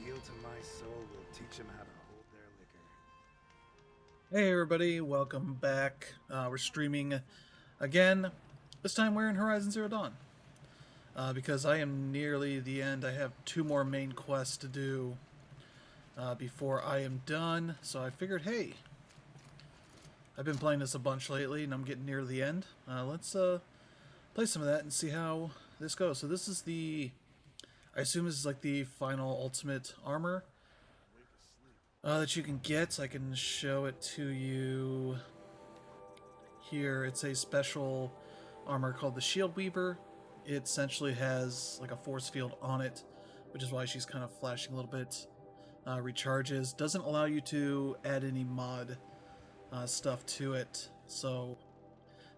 deal to my soul will teach them how to hold their liquor. Hey everybody, welcome back. We're streaming again. This time we're in Horizon Zero Dawn. Because I am nearly the end. I have two more main quests to do before I am done. So I figured, hey, I've been playing this a bunch lately and I'm getting near the end. Let's play some of that and see how this goes. So this is I assume this is like the final ultimate armor that you can get. I can show it to you here. It's a special armor called the Shield Weaver. It essentially has like a force field on it, which is why she's kind of flashing a little bit. Recharges. Doesn't allow you to add any mod stuff to it, so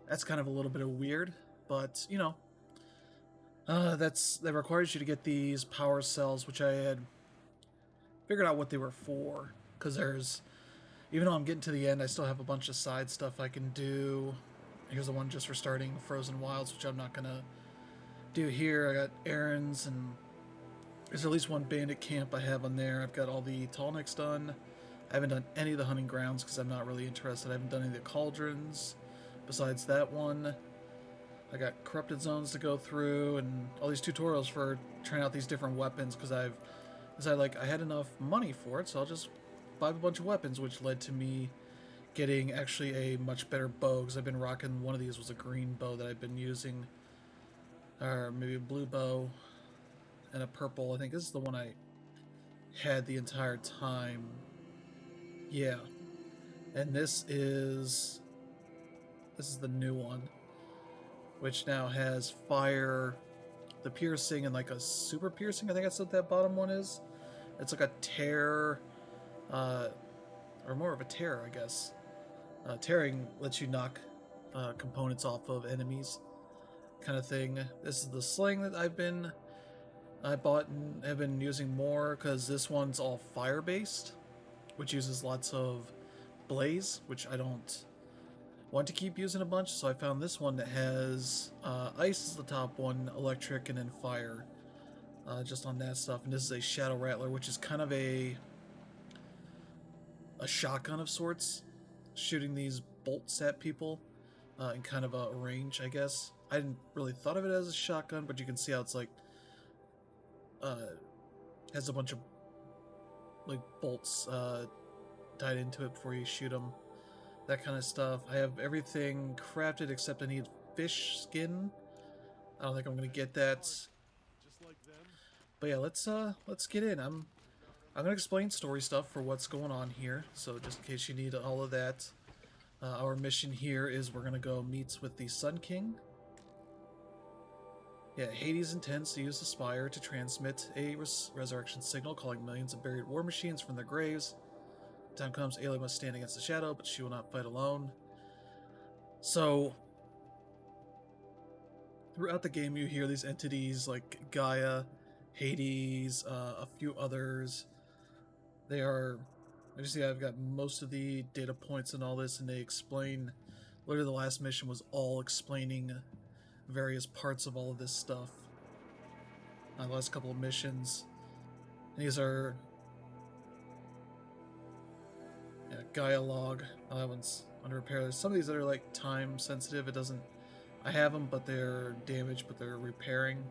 that's kind of a little bit of weird. But you know, that requires you to get these power cells, which I had figured out what they were for. Because there's, even though I'm getting to the end, I still have a bunch of side stuff I can do. Here's the one just for starting Frozen Wilds, which I'm not gonna do here. I got errands, and there's at least one bandit camp I have on there. I've got all the tallnecks done. I haven't done any of the hunting grounds because I'm not really interested. I haven't done any of the cauldrons besides that one. I got corrupted zones to go through and all these tutorials for trying out these different weapons because I've decided like I had enough money for it, so I'll just buy a bunch of weapons, which led to me getting actually a much better bow because I've been rocking one of these was a green bow that I've been using, or maybe a blue bow and a purple. I think this is the one I had the entire time. Yeah, and this is the new one, which now has fire, the piercing, and like a super piercing. I think that's what that bottom one is. It's like a tear, uh, or more of a tear, I guess. Tearing lets you knock components off of enemies, kind of thing. This is the sling that I bought and have been using more because this one's all fire based, which uses lots of blaze, which I don't want to keep using a bunch. So I found this one that has ice is the top one, electric, and then fire. Just on that stuff, and this is a shadow rattler, which is kind of a shotgun of sorts, shooting these bolts at people in kind of a range, I guess. I didn't really thought of it as a shotgun, but you can see how it's like uh, has a bunch of like bolts tied into it before you shoot them. That kind of stuff. I have everything crafted except I need fish skin. I don't think I'm gonna get that. But yeah, let's get in. I'm gonna explain story stuff for what's going on here. So just in case you need all of that, our mission here is we're gonna go meet with the Sun King. Yeah, Hades intends to use the Spire to transmit a resurrection signal, calling millions of buried war machines from their graves. Time comes, Ayla must stand against the shadow, but she will not fight alone. So, throughout the game, you hear these entities like Gaia, Hades, a few others. They are. I just see I've got most of the data points and all this, and they explain. Literally, the last mission was all explaining various parts of all of this stuff. The last couple of missions. And these are Gaia log. That one's under repair. There's some of these that are like time sensitive. It doesn't. I have them, but they're damaged, but they're repairing,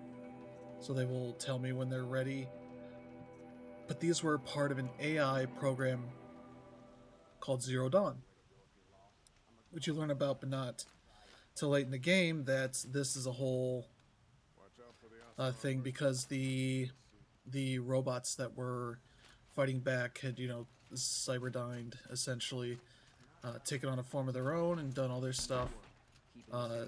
so they will tell me when they're ready. But these were part of an AI program called Zero Dawn, which you learn about, but not till late in the game. That this is a whole thing because the robots that were fighting back had cyberdined essentially, taken on a form of their own and done all their stuff. Uh,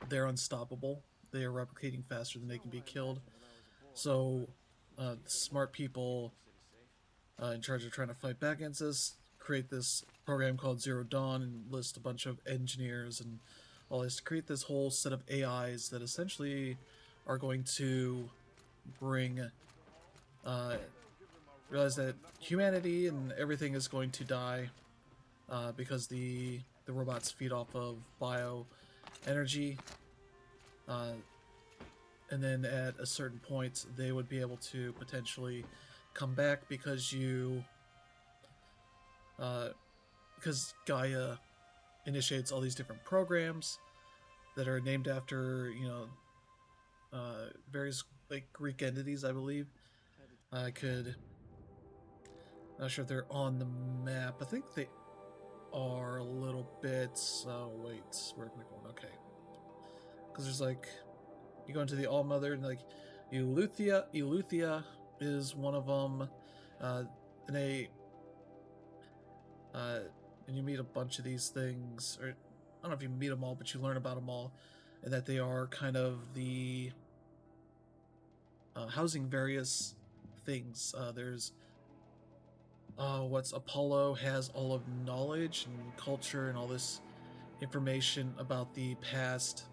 they're unstoppable. They are replicating faster than they can be killed. So, smart people in charge of trying to fight back against this create this program called Zero Dawn and list a bunch of engineers and all this to create this whole set of AIs that essentially are going to bring uh, realize that humanity and everything is going to die because the robots feed off of bio energy. Uh, and then at a certain point they would be able to potentially come back because you uh, because Gaia initiates all these different programs that are named after various like Greek entities, I believe. I could not sure if they're on the map. I think they are a little bit. So wait, where am I going? Okay, because there's like you go into the All Mother and like Eleuthia is one of them, and they uh, and you meet a bunch of these things, or I don't know if you meet them all, but you learn about them all, and that they are kind of the housing various things. There's what's Apollo has all of knowledge and culture and all this information about the past,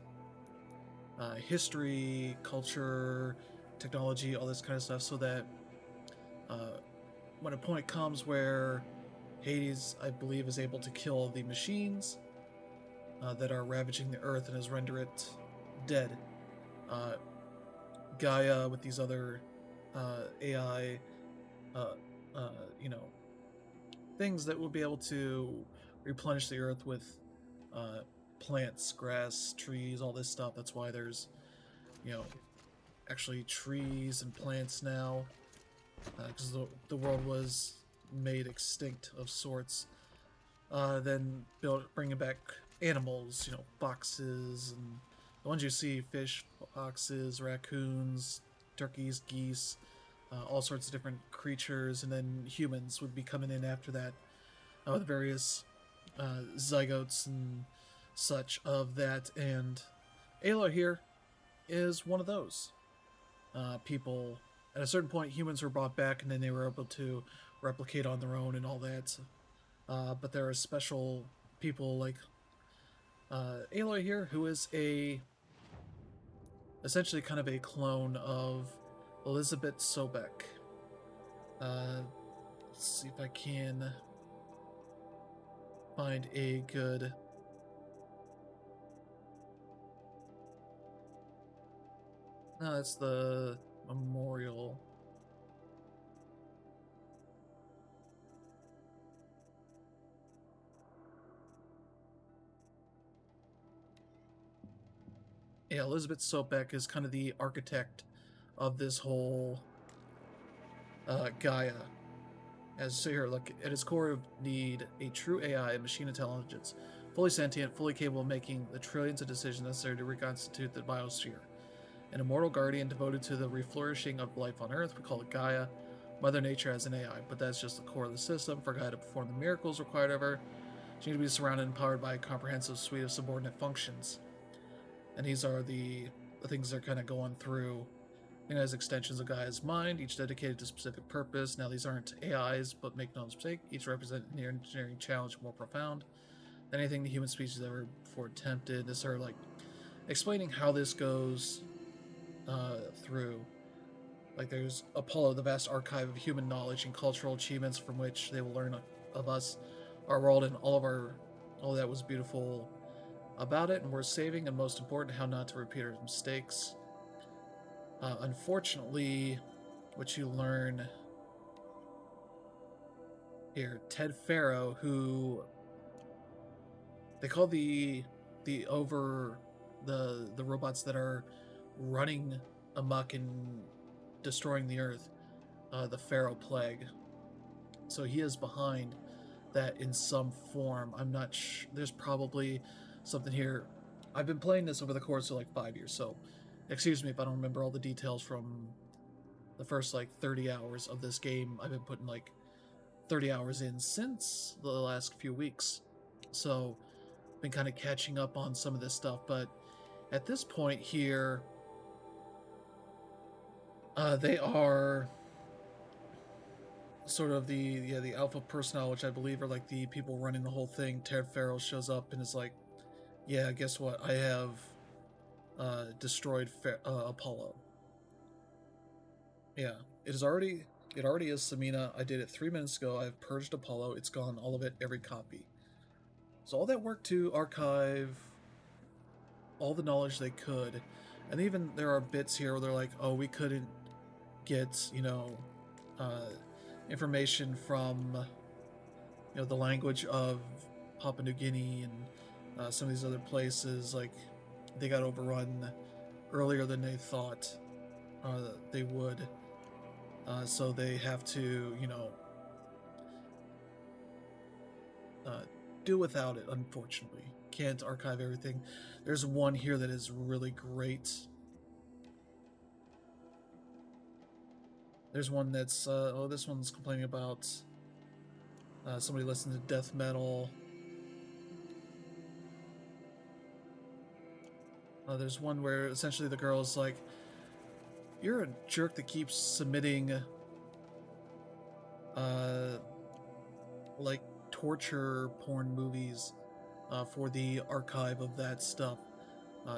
history, culture, technology, all this kind of stuff, so that uh, when a point comes where Hades, I believe, is able to kill the machines that are ravaging the Earth and has rendered it dead, uh, Gaia with these other AI, uh, uh, you know, things that will be able to replenish the Earth with uh, plants, grass, trees, all this stuff. That's why there's, you know, actually trees and plants now, because the world was made extinct of sorts. Then bringing back animals, foxes and the ones you see: fish, foxes, raccoons, turkeys, geese, all sorts of different creatures, and then humans would be coming in after that with various zygotes and such of that. And Aloy here is one of those people. At a certain point, humans were brought back, and then they were able to replicate on their own and all that. But there are special people like Aloy here, who is essentially kind of a clone of Elizabeth Sobek. Let's see if I can find a good. No, that's the memorial. Yeah, Elizabeth Sobek is kind of the architect of this whole Gaia. As so here, look, at its core, need a true AI, machine intelligence, fully sentient, fully capable of making the trillions of decisions necessary to reconstitute the biosphere. An immortal guardian devoted to the reflourishing of life on Earth. We call it Gaia. Mother Nature as an AI, but that's just the core of the system. For Gaia to perform the miracles required of her, she needs to be surrounded and empowered by a comprehensive suite of subordinate functions. And these are the things they're kind of going through, as extensions of Gaia's mind, each dedicated to a specific purpose. Now, these aren't AIs, but make no mistake, each represent an engineering challenge more profound than anything the human species ever before attempted. This are like explaining how this goes through. Like, there's Apollo, the vast archive of human knowledge and cultural achievements from which they will learn of us, our world, and all that was beautiful about it and worth saving, and most important, how not to repeat our mistakes. Unfortunately, what you learn here, Ted Farrow, who they call the robots that are running amok and destroying the Earth, the Pharaoh plague. So he is behind that in some form. I'm not sure. There's probably something here. I've been playing this over the course of like 5 years, so excuse me if I don't remember all the details from the first like 30 hours of this game. I've been putting like 30 hours in since the last few weeks, so been kind of catching up on some of this stuff. But at this point here, they are sort of the alpha personnel, which I believe are like the people running the whole thing. Ted Farrell shows up and is like, "Yeah, guess what? I have destroyed Apollo." Yeah, it already is, Samina. I did it 3 minutes ago. I've purged Apollo. It's gone, all of it, every copy. So all that work to archive all the knowledge they could, And even there are bits here where they're like, oh, we couldn't get, uh, information from, the language of Papua New Guinea and some of these other places. Like, they got overrun earlier than they thought they would. So they have to, uh, do without it, unfortunately. Can't archive everything. There's one here that is really great. There's one that's, this one's complaining about somebody listening to death metal. There's one where essentially the girl's like, you're a jerk that keeps submitting, like, torture porn movies for the archive of that stuff.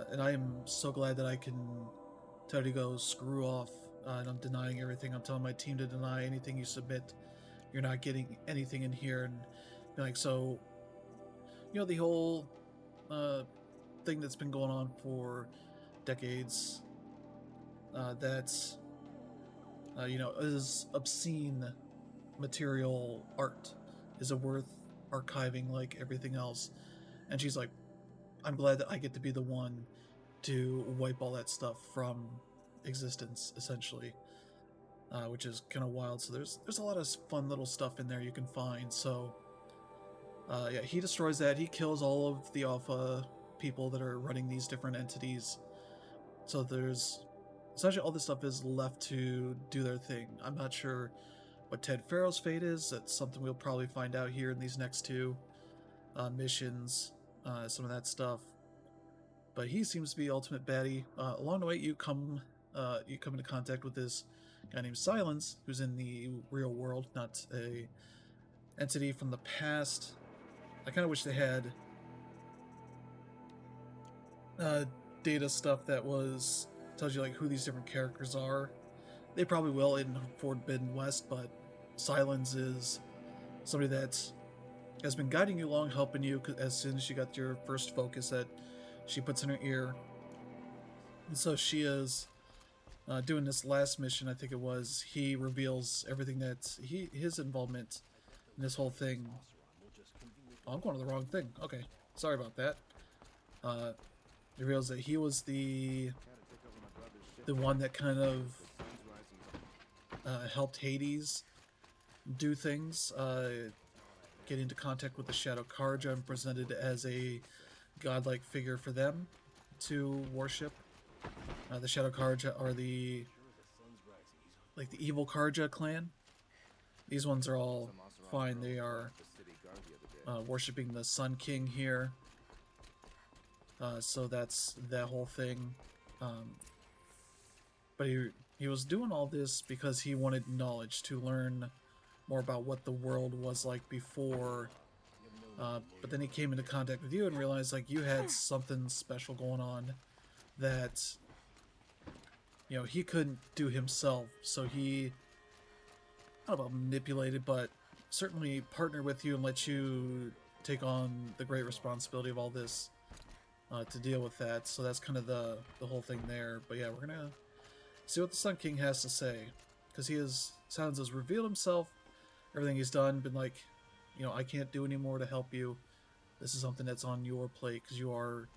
And I am so glad that I can tell you to go screw off. And I'm denying everything. I'm telling my team to deny anything you submit. You're not getting anything in here. And like, so, the whole thing that's been going on for decades that's, is obscene material art. Is it worth archiving like everything else? And she's like, I'm glad that I get to be the one to wipe all that stuff from existence, essentially, which is kind of wild. So there's a lot of fun little stuff in there you can find. So yeah, he destroys that. He kills all of the alpha people that are running these different entities. So there's essentially all this stuff is left to do their thing. I'm not sure what Ted Farrow's fate is. That's something we'll probably find out here in these next two missions, some of that stuff. But he seems to be ultimate baddie. Along the way, you come into contact with this guy named Silence, who's in the real world, not a entity from the past. I kind of wish they had data stuff that tells you like who these different characters are. They probably will in Forbidden West, but Silence is somebody that has been guiding you along, helping you as soon as you got your first focus that she puts in her ear. And so she is doing this last mission, I think it was. He reveals everything that his involvement in this whole thing. Oh, I'm going to the wrong thing. Okay, sorry about that. Reveals that he was the one that kind of helped Hades do things, get into contact with the Shadow Karja and presented as a godlike figure for them to worship. The Shadow Karja are the evil Karja clan. These ones are all fine. They are worshipping the Sun King here. So that's that whole thing. But he was doing all this because he wanted knowledge to learn more about what the world was like before. But then he came into contact with you and realized like you had something special going on that he couldn't do himself. So he, I don't know about manipulated, but certainly partnered with you and let you take on the great responsibility of all this to deal with that. So that's kind of the whole thing there. But yeah, we're gonna see what the Sun King has to say, because Silence has revealed himself, everything he's done, been like, I can't do any more to help you. This is something that's on your plate, because you are,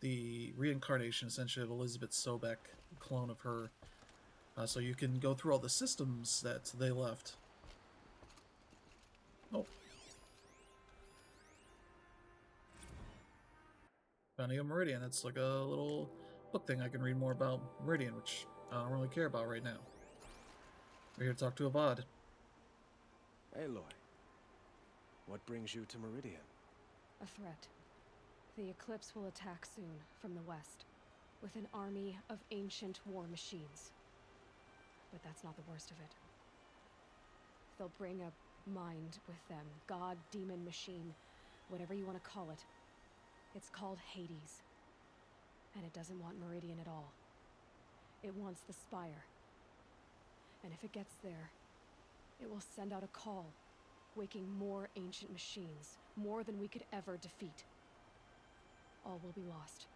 the reincarnation, essentially, of Elizabeth Sobek, a clone of her. So you can go through all the systems that they left. Oh. Founding of Meridian. That's like a little book thing I can read more about Meridian, which I don't really care about right now. We're here to talk to Avad. Aloy, what brings you to Meridian? A threat. The Eclipse will attack soon, from the west, with an army of ancient war machines. But that's not the worst of it. They'll bring a mind with them, god, demon, machine, whatever you want to call it. It's called Hades. And it doesn't want Meridian at all. It wants the Spire. And if it gets there, it will send out a call, waking more ancient machines, more than we could ever defeat. all will be lost.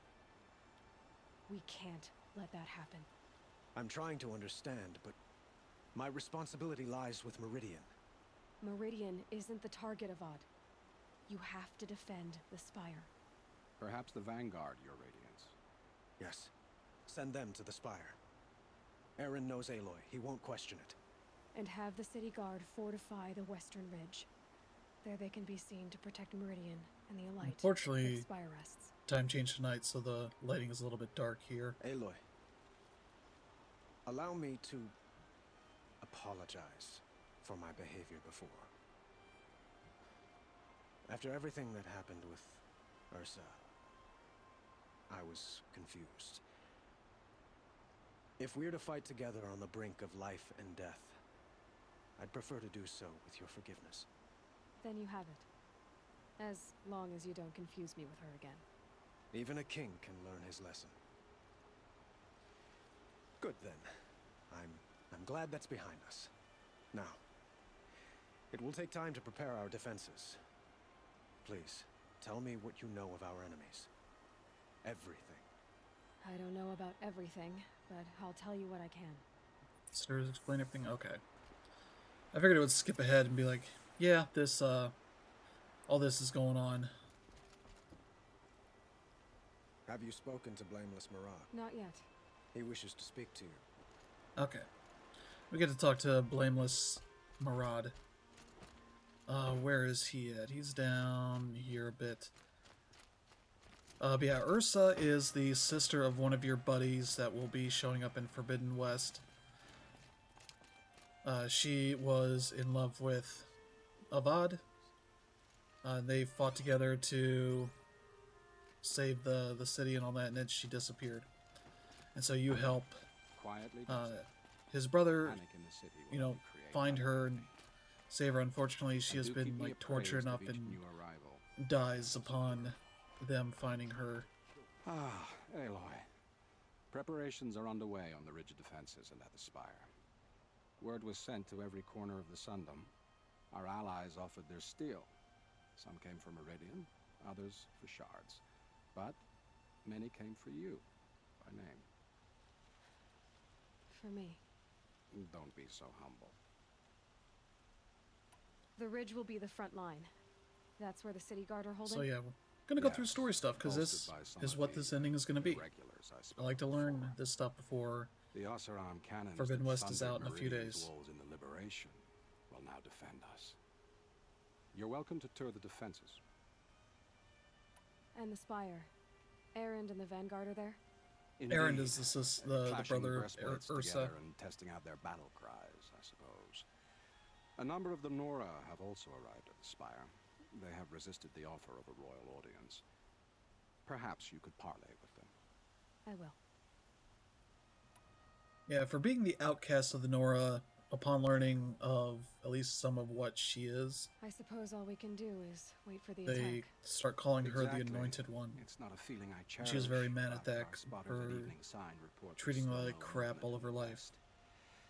We can't let that happen. I'm trying to understand, but my responsibility lies with Meridian. Meridian isn't the target, Avad. You have to defend the Spire. Perhaps the Vanguard, Your Radiance. Yes. Send them to the Spire. Aaron knows Aloy. He won't question it. And have the City Guard fortify the Western Ridge. There they can be seen to protect Meridian and the Elite. Unfortunately, if Spire rests. time changed tonight, so the lighting is a little bit dark here. Aloy, allow me to apologize for my behavior before. After everything that happened with Ursa, I was confused. If we're to fight together on the brink of life and death, I'd prefer to do so with your forgiveness. Then you have it. As long as you don't confuse me with her again. Even a king can learn his lesson. Good then. I'm glad that's behind us. Now, it will take time to prepare our defenses. Please, tell me what you know of our enemies. Everything. I don't know about everything, but I'll tell you what I can. Sirs, explain everything? Okay. I figured it would skip ahead and be like, yeah, this, all this is going on. Have you spoken to Blameless Marad? Not yet. He wishes to speak to you. Okay. We get to talk to Blameless Marad. Where is he at? He's down here a bit. But yeah, Ursa is the sister of one of your buddies that will be showing up in Forbidden West. She was in love with Avad. They fought together to save the city and all that, and then she disappeared. And so you help Quietly, his brother, panic in the city will you know, only create find panic. her and save her. Unfortunately, she And has do been keep me like tortured appraised enough of each and new arrival. dies upon them finding her. Ah, Aloy. Preparations are underway on the ridge of defenses and at the Spire. Word was sent to every corner of the Sundom. Our allies offered their steel. Some came for Meridian, others for shards. But many came for you, by name. For me. Don't be so humble. The ridge will be the front line. That's where the City Guard are holding? So yeah, we're gonna go through Yes, story stuff because this bolstered by some is of what the this ending is gonna be. Regulars I I spoke like to learn before. this stuff before. The Oseram cannons Forbidden that West is thundered out in a few Meridian's days. walls in the Liberation will now defend us. You're welcome to tour the defenses. And the Spire. Erend and the Vanguard are there? Erend Indeed. is the Clashing brother of breastplates Ursa. together and testing out their battle cries, I suppose. A number of the Nora have also arrived at the Spire. They have resisted the offer of a royal audience. Perhaps you could parley with them. I will. Yeah, for being the outcast of the Nora, upon learning of at least some of what she is, I suppose all we can do is wait for the they attack. start calling her the Exactly. Anointed One. It's not a feeling I cherish. She was very mad at but that our spotters for at Evening Sign report treating there's her still like no crap all movement of her in the life. west.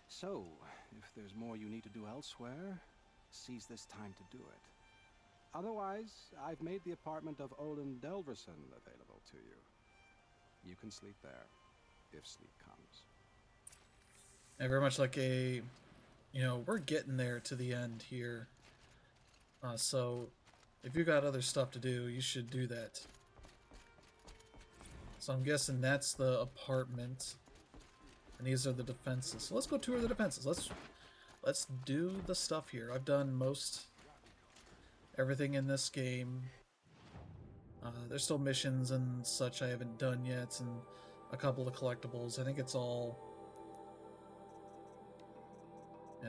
So, if there's more you need to do elsewhere, seize this time to do it. Otherwise, I've made the apartment of Olin Delverson available to you. You can sleep there, if sleep comes. And very much like a, you know, we're getting there to the end here. So, if you got other stuff to do, you should do that. So I'm guessing that's the apartment, and these are the defenses. So let's go tour the defenses. Let's do the stuff here. I've done most everything in this game. There's still missions and such I haven't done yet, and a couple of collectibles. I think it's all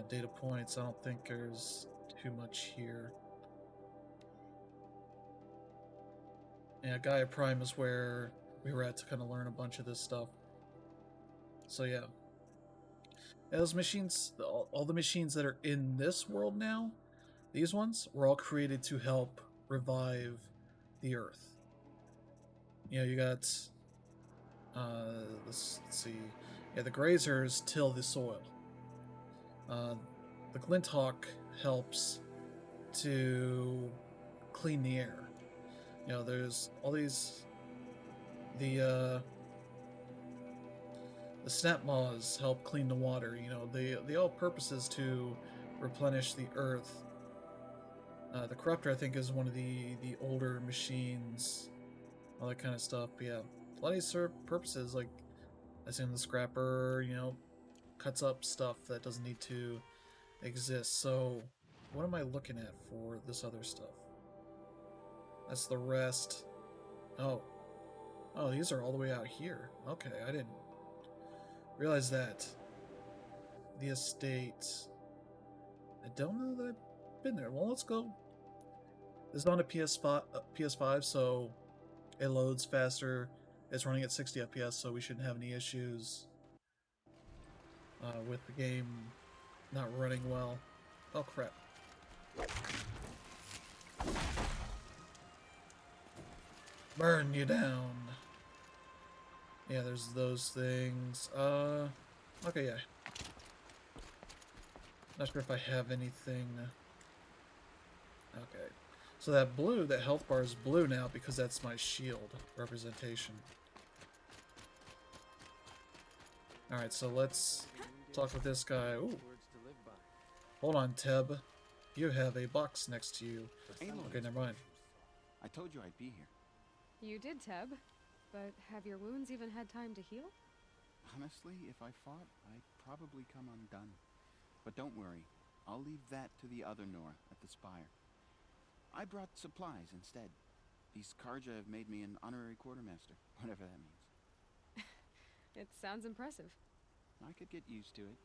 data points. I don't think there's too much here. Yeah, Gaia Prime is where we were at to kind of learn a bunch of this stuff. So yeah. Those machines, all the machines that are in this world now, these ones were all created to help revive the Earth. You know, you got, let's see, yeah, the grazers till the soil. The Glinthawk helps to clean the air. You know, there's all these The the snap maws help clean the water. You know, the all purpose is to replenish the earth. The corruptor, I think, is one of the older machines, all that kind of stuff. But yeah, a lot of these serve purposes. Like I assume the scrapper, you know, cuts up stuff that doesn't need to exist. So what am I looking at for this other stuff? That's the rest. Oh, these are all the way out here. Okay, I didn't realize that. The estate. I don't know that I've been there. Well, let's go. This is on a PS5, so it loads faster. It's running at 60 FPS, so we shouldn't have any issues with the game not running well. Oh crap. Burn you down. Yeah, there's those things. Okay, yeah. Not sure if I have anything. Okay. So that blue, that health bar is blue now because that's my shield representation. Alright, so let's talk with this guy. Ooh. Hold on, Teb. You have a box next to you. Okay, never mind. I told you I'd be here. You did, Teb. But have your wounds even had time to heal? Honestly, if I fought, I'd probably come undone. But don't worry, I'll leave that to the other Nora at the Spire. I brought supplies instead. These Karja have made me an honorary quartermaster, whatever that means. It sounds impressive. I could get used to it.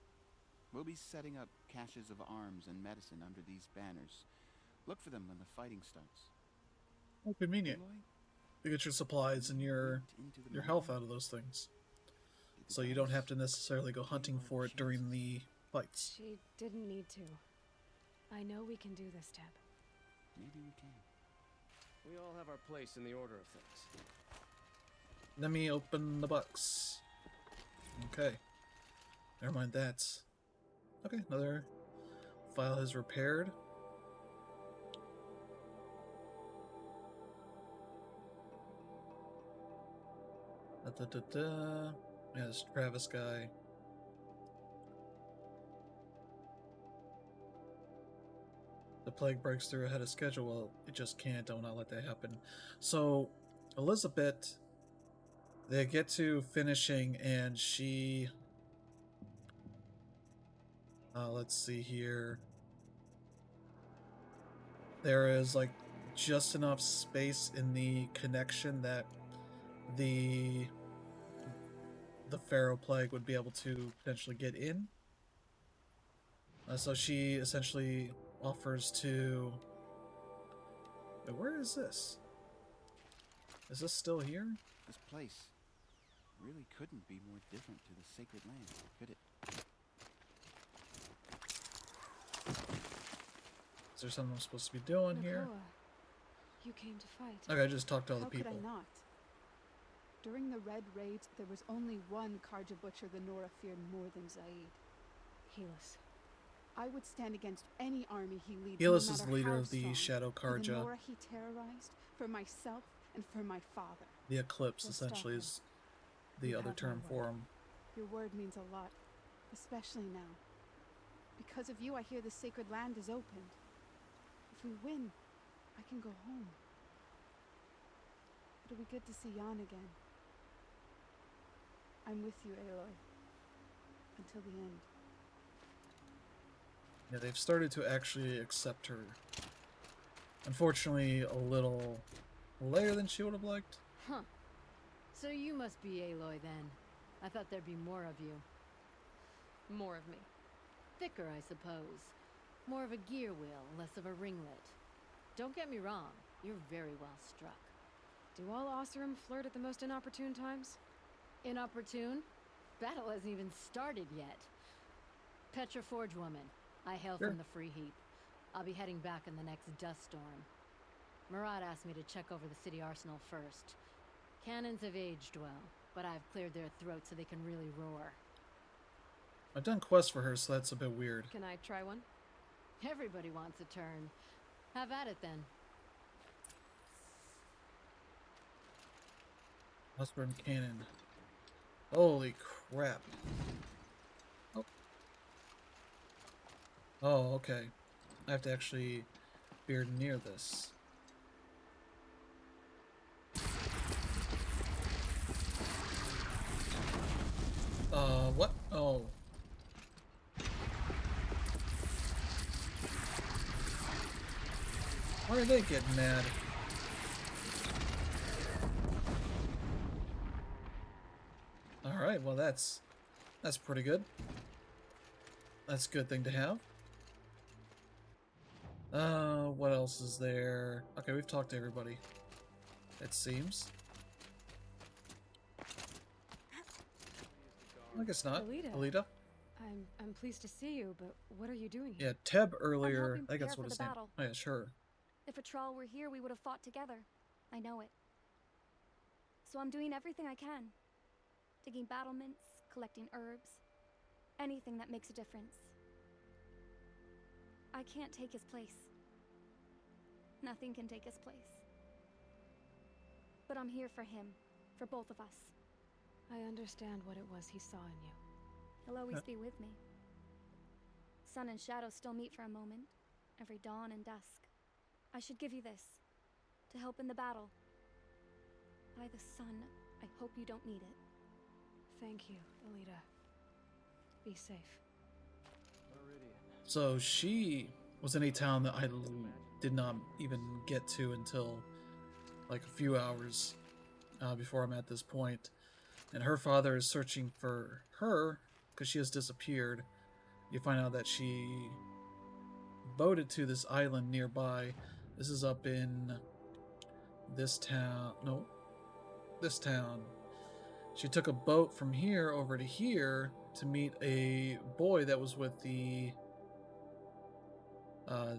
We'll be setting up caches of arms and medicine under these banners. Look for them when the fighting starts. Oh, convenient. Aloy, You get your supplies and your health out of those things. So you don't have to necessarily go hunting for it during the fights. She didn't need to. I know we can do this, Teb. Maybe we can. We all have our place in the order of things. Let me open the box. Okay. Never mind that. Okay, another file has repaired. Yeah, this Travis guy. The plague breaks through ahead of schedule. Well, it just can't. I will not let that happen. So, Elizabeth, they get to finishing, and she... let's see here. There is, like, just enough space in the connection that the Pharaoh Plague would be able to potentially get in. So she essentially offers to... Wait, where is this? Is this still here? This place really couldn't be more different to the sacred land, could it? Is there something I'm supposed to be doing here? Nakoa, you came to fight. Okay, I just talked to all the How people. could I not? During the Red Raids, there was only one Karja butcher the Nora feared more than Zaid. Helis. I would stand against any army he leads. Helis no is the matter leader how of the strong. Shadow For the Karja. Nora he terrorized, for myself, and for my father. The Eclipse, We'll essentially, stop is the You other have my term for word. him. Your word means a lot, especially now. Because of you, I hear the sacred land is opened. If we win, I can go home. It'll be good to see Jan again. I'm with you, Aloy. Until the end. Yeah, they've started to actually accept her. Unfortunately, a little later than she would have liked. Huh. So you must be Aloy then. I thought there'd be more of you. More of me. Thicker, I suppose. More of a gear wheel, less of a ringlet. Don't get me wrong, you're very well struck. Do all Oseram flirt at the most inopportune times? Inopportune? Battle hasn't even started yet. Petra Forge woman. I hail Sure. from the Free Heap. I'll be heading back in the next dust storm. Murat asked me to check over the city arsenal first. Cannons have aged well, but I've cleared their throats so they can really roar. I've done quests for her, so that's a bit weird. Can I try one? Everybody wants a turn. Have at it then. Crossbow cannon. Holy crap. Oh. Oh, okay. I have to actually be near this. What? Oh. Why are they getting mad? Alright, well that's pretty good. That's a good thing to have. What else is there? Okay, we've talked to everybody. It seems. I guess not. Alita. Alita? I'm pleased to see you, but what are you doing here? Yeah, Teb earlier. helping I think that's prepare what for his the name. battle. Oh yeah, sure. If a Troll were here, we would have fought together. I know it. So I'm doing everything I can. Digging battlements, collecting herbs. Anything that makes a difference. I can't take his place. Nothing can take his place. But I'm here for him. For both of us. I understand what it was he saw in you. He'll always be with me. Sun and shadow still meet for a moment. Every dawn and dusk. I should give you this. To help in the battle. By the sun, I hope you don't need it. Thank you, Alita. Be safe. So she was in a town that I did not even get to until like a few hours before I'm at this point. And her father is searching for her because she has disappeared. You find out that she boated to this island nearby. This is up in this town. No, this town. She took a boat from here over to here to meet a boy that was with the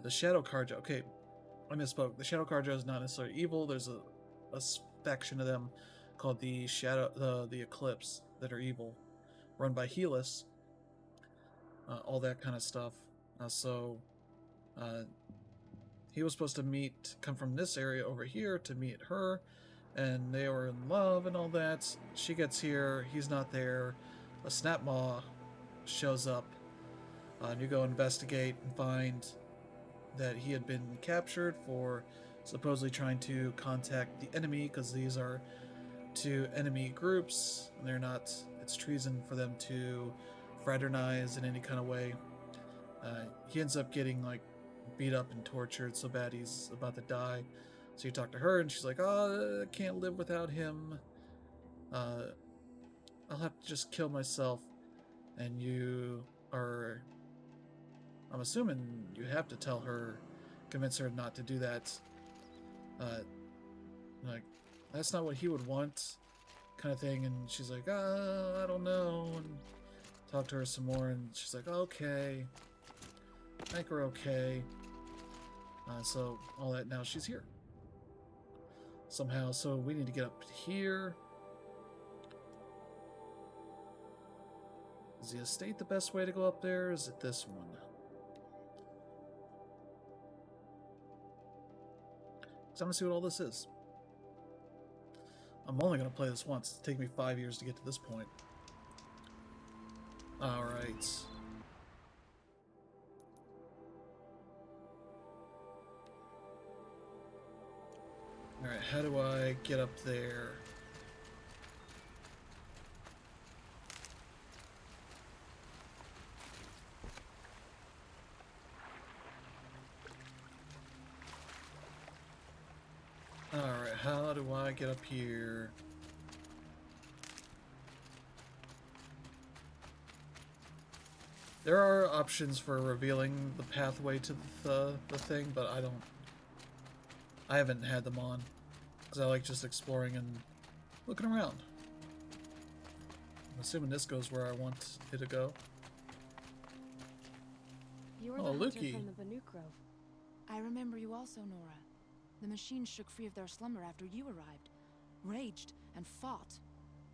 Shadow Carja. Okay, I misspoke. The Shadow Carja is not necessarily evil. There's a faction of them called the the Eclipse that are evil, run by Helis. All that kind of stuff. He was supposed to come from this area over here to meet her, and they were in love and all that. She gets here, he's not there. A Snap Maw shows up, and you go investigate and find that he had been captured for supposedly trying to contact the enemy, because these are two enemy groups, and they're not. It's treason for them to fraternize in any kind of way. He ends up getting like beat up and tortured so bad he's about to die. So you talk to her, and she's like, "Oh, I can't live without him. I'll have to just kill myself." And you are, I'm assuming you have to tell her, convince her not to do that. Like, that's not what he would want, kind of thing. And she's like, I don't know. And talk to her some more, and she's like, okay, I think we're okay. So all that, now she's here somehow. So we need to get up here. Is the estate the best way to go up there? Is it this one? So I'm gonna see what all this is. I'm only gonna play this once. It'll take me 5 years to get to this point. Alright. Alright, how do I get up there? Alright, how do I get up here? There are options for revealing the pathway to the thing, but I haven't had them on, because I like just exploring and looking around. I'm assuming this goes where I want it to go. You were Oh, the hunter looky. from the Banuk Grove. I remember you also, Nora. The machines shook free of their slumber after you arrived, raged and fought.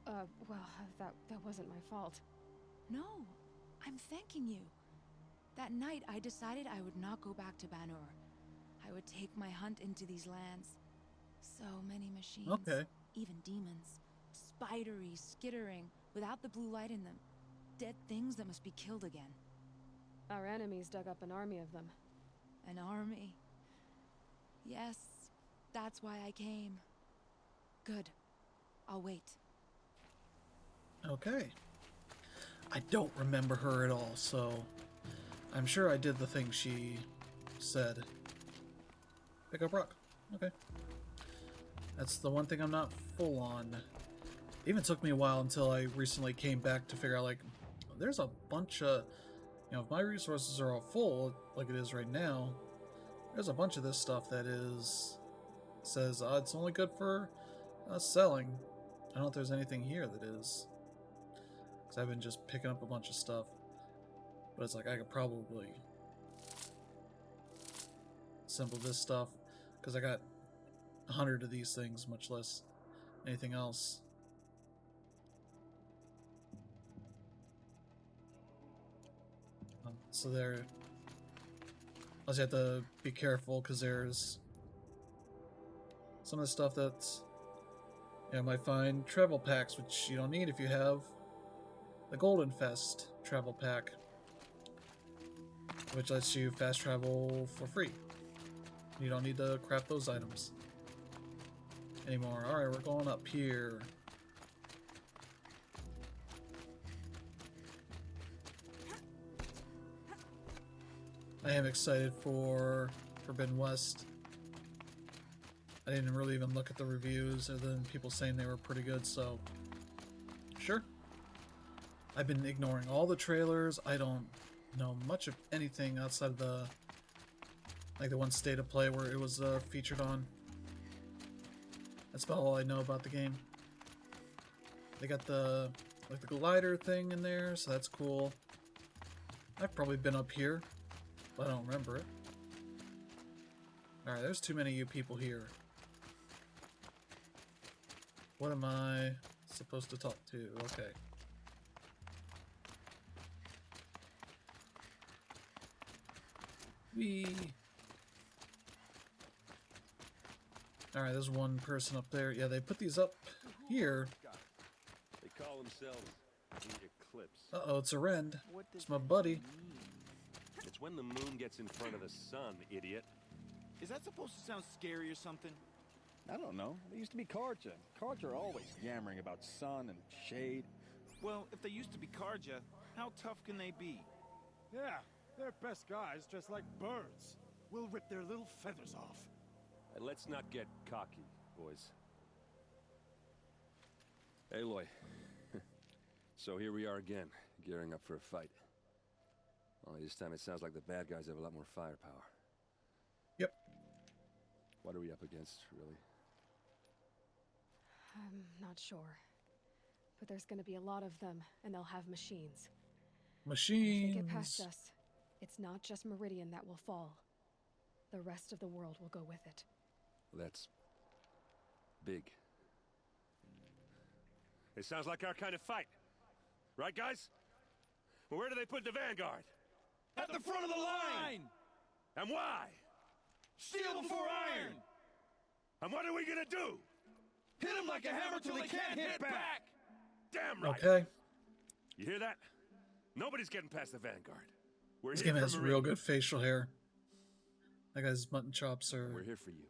Well, that wasn't my fault. No, I'm thanking you. That night, I decided I would not go back to Banur. I would take my hunt into these lands. So many machines. Okay. Even demons. spidery, skittering, without the blue light in them. Dead things that must be killed again. Our enemies dug up an army of them. An army. Yes, that's why I came. Good. I'll wait. Okay. I don't remember her at all, so I'm sure I did the thing she said. Pick up rock. Okay. That's the one thing I'm not full on. It even took me a while until I recently came back to figure out, like, there's a bunch of, you know, if my resources are all full, like it is right now, there's a bunch of this stuff that says it's only good for selling. I don't know if there's anything here that is. Because I've been just picking up a bunch of stuff. But it's like I could probably assemble this stuff. Because I got 100 of these things, much less anything else. So there... I just have to be careful because there's some of the stuff that's... You might find travel packs, which you don't need if you have the Golden Fest travel pack, which lets you fast travel for free. You don't need to craft those items anymore. Alright, we're going up here. I am excited for Forbidden West. I didn't really even look at the reviews other than people saying they were pretty good, so sure. I've been ignoring all the trailers. I don't know much of anything outside of the one State of Play where it was featured on. That's about all I know about the game. They got the glider thing in there, so that's cool. I've probably been up here, but I don't remember it. Alright, there's too many of you people here. What am I supposed to talk to? Okay. Alright, there's one person up there. Yeah, they put these up here. They call themselves the Eclipse. Uh-oh, it's a Rend. It's my buddy. It's when the moon gets in front of the sun, idiot. Is that supposed to sound scary or something? I don't know. They used to be Karja. Karja are always yammering about sun and shade. Well, if they used to be Karja, how tough can they be? Yeah, they're best guys dressed like birds. We'll rip their little feathers off. And let's not get cocky, boys. Aloy. So here we are again, gearing up for a fight. Only this time it sounds like the bad guys have a lot more firepower. Yep. What are we up against, really? I'm not sure. But there's gonna be a lot of them, and they'll have machines. Machines! If they get past us, it's not just Meridian that will fall. The rest of the world will go with it. That's big. It sounds like our kind of fight. Right, guys? Well, where do they put the vanguard? At the front of the line! And why? Steel before iron! And what are we gonna do? Hit them like a hammer till they can't hit back! Damn right! Okay. You hear that? Nobody's getting past the vanguard. We're This here game for has Meridian. real good facial hair. That guy's mutton chops are... We're here for you.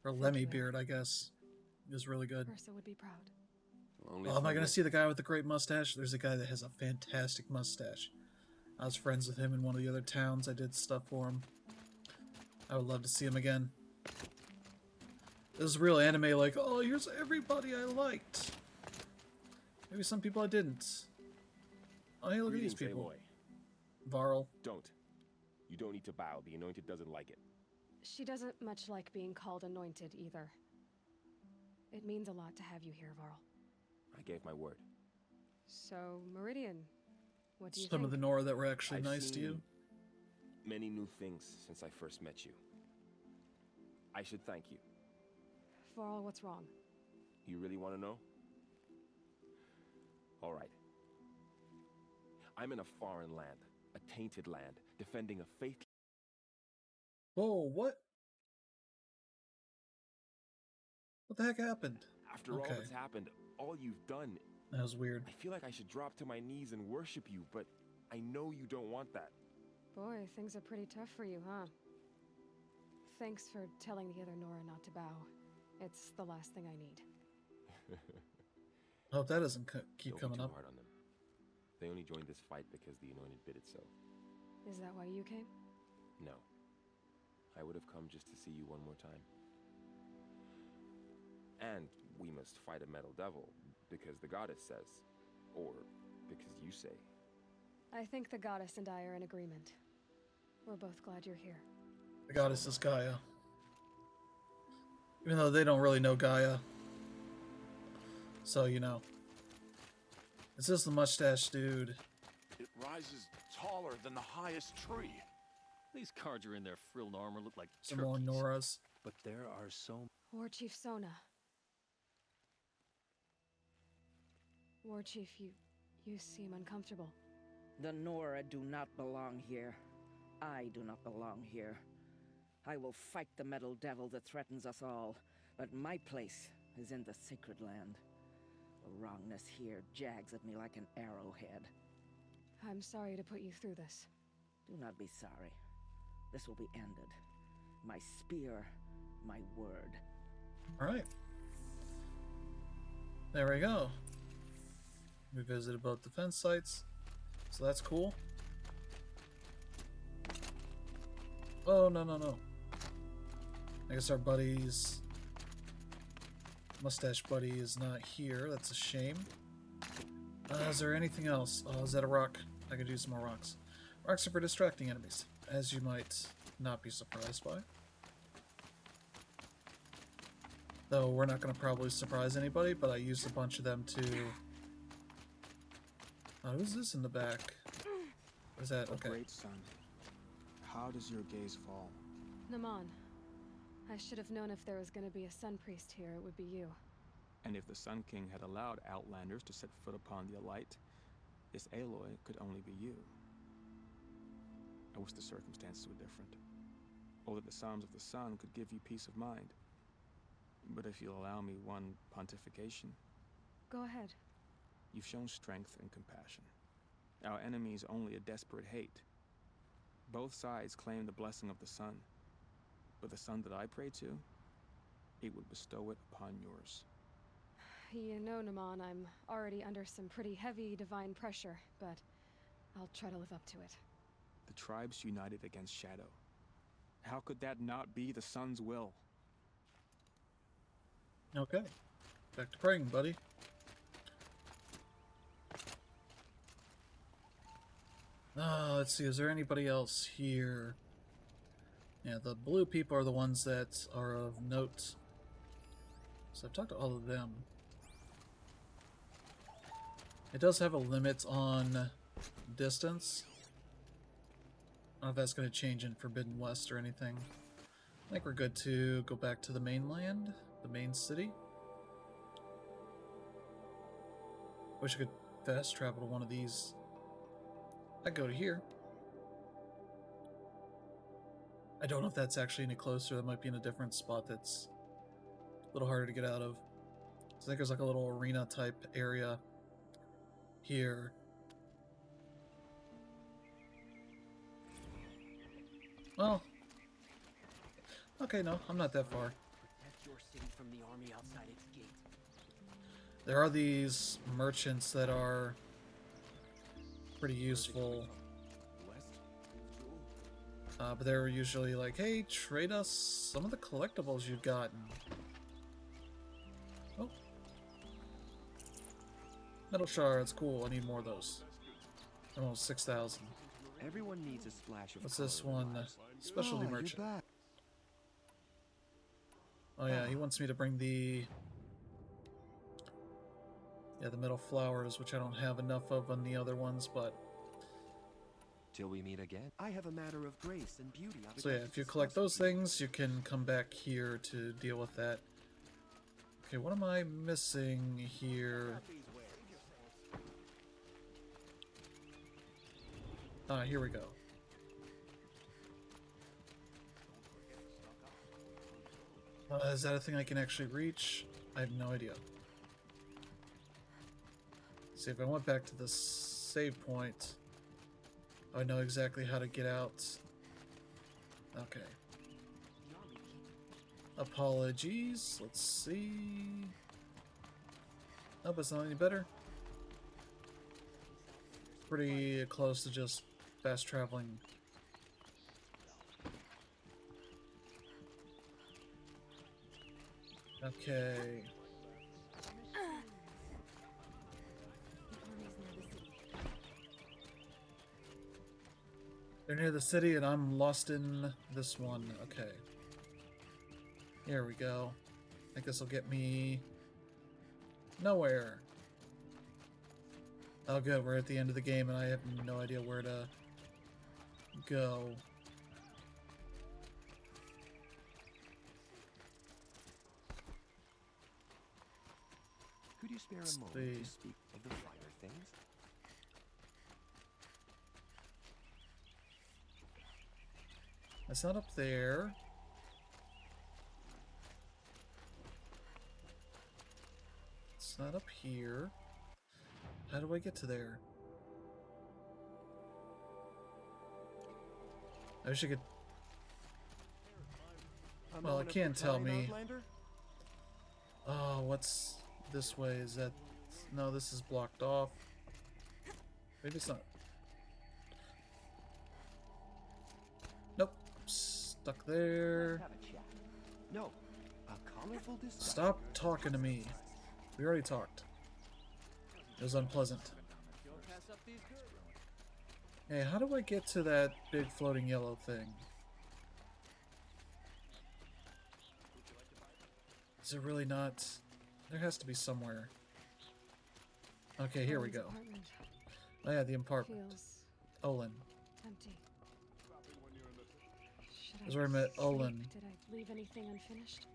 Or Lemmy beard, I guess. Is really good. Ursa would be proud. Only Oh, am I going to see the guy with the great mustache? There's a guy that has a fantastic mustache. I was friends with him in one of the other towns. I did stuff for him. I would love to see him again. This is real anime, like, oh, here's everybody I liked. Maybe some people I didn't. Oh, hey, look at these people. Aloy. Varl. Don't. You don't need to bow. The Anointed doesn't like it. She doesn't much like being called anointed either. It means a lot to have you here, Varl. I gave my word. So, Meridian, what do you Some think? of the Nora that were actually I've nice to seen you. Many new things since I first met you. I should thank you. Varl, what's wrong? You really want to know? All right. I'm in a foreign land, a tainted land, defending a faith. Whoa, what? What the heck happened? After all that's happened, all you've done. That was weird. I feel like I should drop to my knees and worship you, but I know you don't want that. Boy, things are pretty tough for you, huh? Thanks for telling the other Nora not to bow. It's the last thing I need. I hope that doesn't keep Don't coming be too up. hard on them. They only joined this fight because the Anointed bid it so. Is that why you came? No. I would have come just to see you one more time. And we must fight a metal devil, because the goddess says. Or because you say. I think the goddess and I are in agreement. We're both glad you're here. The goddess is Gaia. Even though they don't really know Gaia. So, you know. Is this the mustache dude? It rises taller than the highest tree. These Carja in their frilled armor look like Some more Noras. But there are so... War Chief Sona. War Chief, you seem uncomfortable. The Nora do not belong here. I do not belong here. I will fight the metal devil that threatens us all, but my place is in the sacred land. The wrongness here jags at me like an arrowhead. I'm sorry to put you through this. Do not be sorry. This will be ended. My spear, my word. Alright. There we go. We visited both defense sites, so that's cool. Oh, no, no, no. I guess our buddy's mustache buddy is not here. That's a shame. Is there anything else? Oh, is that a rock? I could use some more rocks. Rocks are for distracting enemies, as you might not be surprised by. Though we're not going to probably surprise anybody, but I used a bunch of them to... who's this in the back? What is that? Okay. Great sun. How does your gaze fall? Naman. I should have known if there was going to be a Sun Priest here, it would be you. And if the Sun King had allowed Outlanders to set foot upon the Alight, this Aloy could only be you. I wish the circumstances were different. Or that the Psalms of the Sun could give you peace of mind. But if you'll allow me one pontification... Go ahead. You've shown strength and compassion. Our enemy's only a desperate hate. Both sides claim the blessing of the sun. But the sun that I pray to, it would bestow it upon yours. You know, Naman, I'm already under some pretty heavy divine pressure, but I'll try to live up to it. The tribes united against Shadow. How could that not be the sun's will? Okay. Back to praying, buddy. Let's see, is there anybody else here? Yeah, the blue people are the ones that are of note. So I've talked to all of them. It does have a limit on distance. I don't know if that's going to change in Forbidden West or anything. I think we're good to go back to the mainland, the main city. Wish I could fast travel to one of these. I'd go to here. I don't know if that's actually any closer. That might be in a different spot that's a little harder to get out of. So I think there's like a little arena type area here. Well, okay, no, I'm not that far. Protect your city from the army outside its gate. There are these merchants that are pretty useful. But they're usually like, hey, trade us some of the collectibles you've gotten. Oh. Metal shards, cool, I need more of those. Almost 6,000. Everyone needs a splash of What's this one? Specialty merchant. You're back. Oh yeah, he wants me to bring the... Yeah, the metal flowers, which I don't have enough of on the other ones, but... Till we meet again. I have a matter of grace and beauty. So yeah, if you collect those things, you can come back here to deal with that. Okay, what am I missing here? Here we go. Is that a thing I can actually reach? I have no idea. See, if I went back to the save point, I know exactly how to get out. Okay. Apologies. Let's see. Nope, it's not any better. Pretty close to just fast traveling. Okay. They're near the city and I'm lost in this one. Okay. Here we go. I think this will get me nowhere. Oh good, we're at the end of the game and I have no idea where to go. Could you spare a moment to speak of the finer things? It's not up there. It's not up here. How do I get to there? I wish I could... Well, it can't tell me. Oh, what's this way? Is that... No, this is blocked off. Maybe it's not. Nope. Stuck there. No. A colorful discussion. Stop talking to me. We already talked. It was unpleasant. Hey, how do I get to that big floating yellow thing? Is it really not? There has to be somewhere. Okay, here we go. Oh yeah, the apartment. Olin. Empty. This is where I met Olin. Did I leave anything unfinished?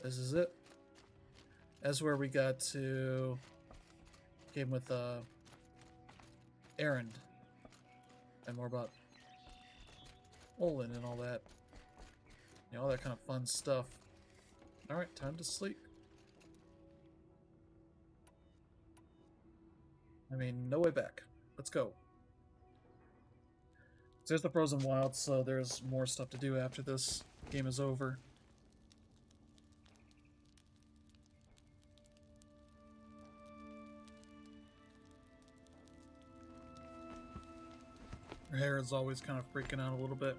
This is it. That's where we got to game with Erend and more about Olin and all that. You know, all that kind of fun stuff. Alright, time to sleep. I mean, no way back. Let's go. There's the Frozen Wilds, so there's more stuff to do after this game is over. Her hair is always kind of freaking out a little bit.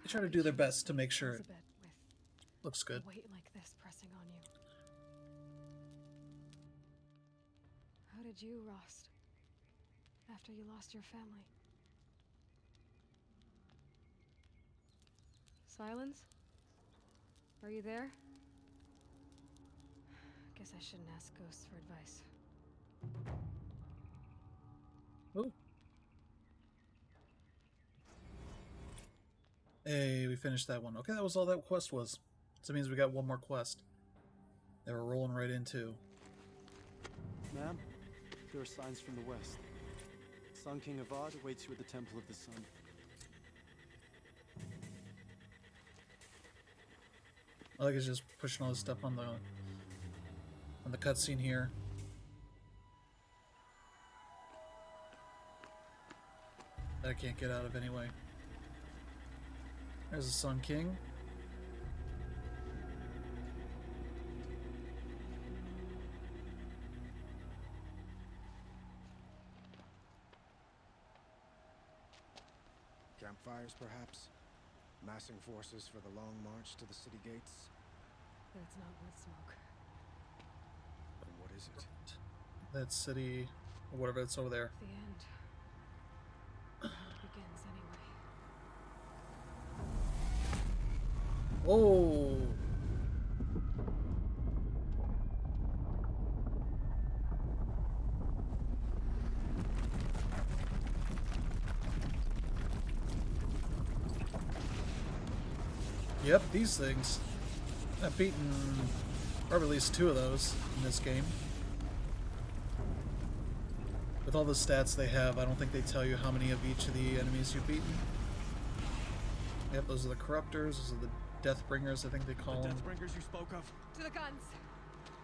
They try to do their best to make sure it looks good. Weight like this pressing on you. How did you, Rost? After you lost your family. Silence? Are you there? Guess I shouldn't ask ghosts for advice. Ooh. Hey, we finished that one. Okay, that was all that quest was. So it means we got one more quest that we're rolling right into. Ma'am, there are signs from the west. Sun King Avad awaits you at the Temple of the Sun. I like it's just pushing all this stuff on the cutscene here. That I can't get out of anyway. There's the Sun King. Campfires, perhaps? Massing forces for the long march to the city gates? That's not worth smoke. Then what is it? That city, or whatever it's over there. The end. The end begins anyway. Whoa! Yep, these things. I've beaten, or at least 2 of those in this game. With all the stats they have, I don't think they tell you how many of each of the enemies you've beaten. Yep, those are the corruptors, those are the Deathbringers, I think they call them. Deathbringers you spoke of? To the guns!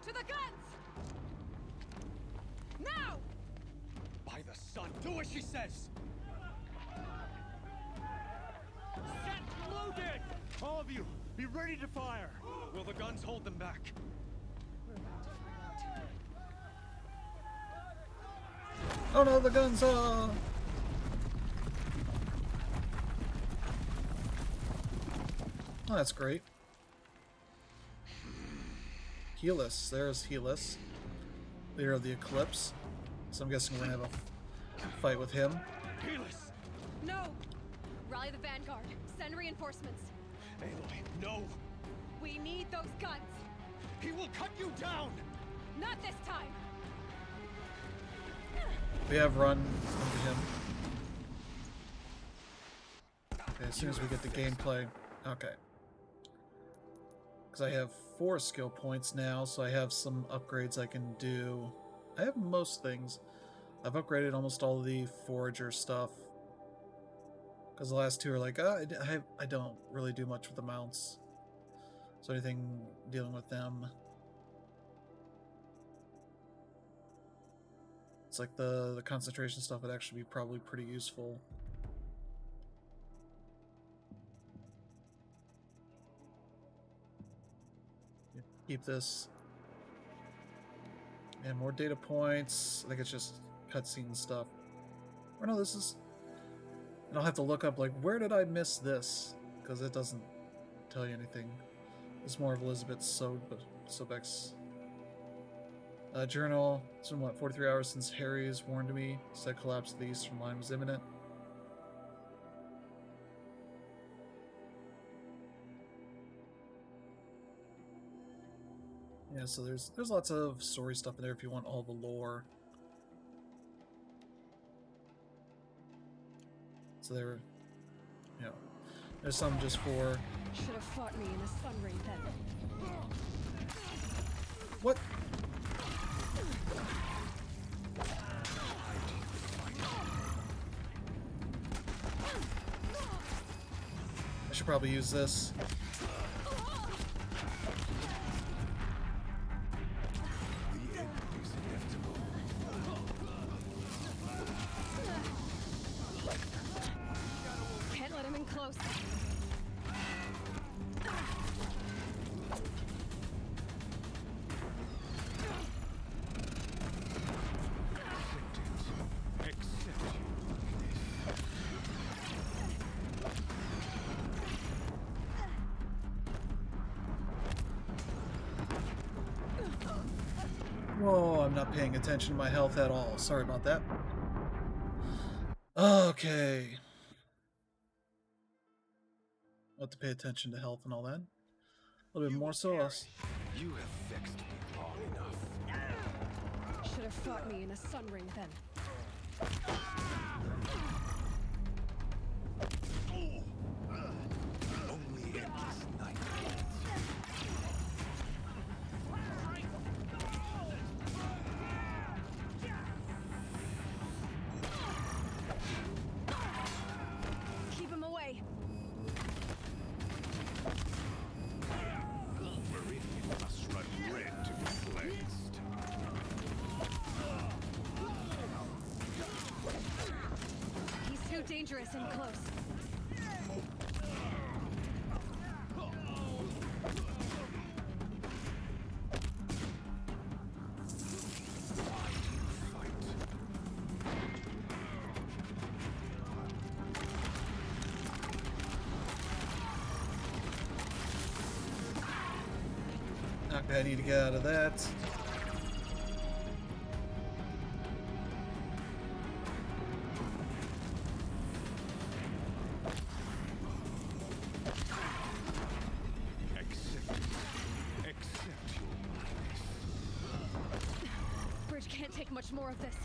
To the guns! Now! By the sun, do as she says! Set loaded! All of you, be ready to fire! Will the guns hold them back? We're about to find out. Oh no, the guns! Oh, that's great. Helis, there's Helis, leader of the Eclipse. So I'm guessing we're gonna have a fight with him. Helis! No! Rally the vanguard. Send reinforcements. Aloy, no! We need those guns. He will cut you down! Not this time! We have run into him. Okay, as soon as we get the gameplay. Okay. Because I have 4 skill points now, so I have some upgrades I can do. I have most things. I've upgraded almost all of the forager stuff. Because the last 2 are like, I don't really do much with the mounts. So anything dealing with them. It's like the concentration stuff would actually be probably pretty useful. Keep this. And more data points. I think it's just cutscene stuff. Or no, this is... I don't have to look up, like, where did I miss this? Because it doesn't tell you anything. It's more of Elizabeth Sobek's journal. It's been, what, 43 hours since Harry's warned me. Said collapse of the eastern line was imminent. Yeah, so there's lots of story stuff in there if you want all the lore. So there, you know, there's some just for... Should have fought me in the sun ray then. What? I should probably use this. Can't let him in close. Whoa, I'm not paying attention to my health at all. Sorry about that. Okay. I'll have to pay attention to health and all that. A little bit more so. You have vexed me long enough. Should have fought me in a sun ring then. Only endless night. Keep him away. Meridian must run red to be cleansed. He's too dangerous and close. Okay, I need to get out of that. Accept your Bridge can't take much more of this.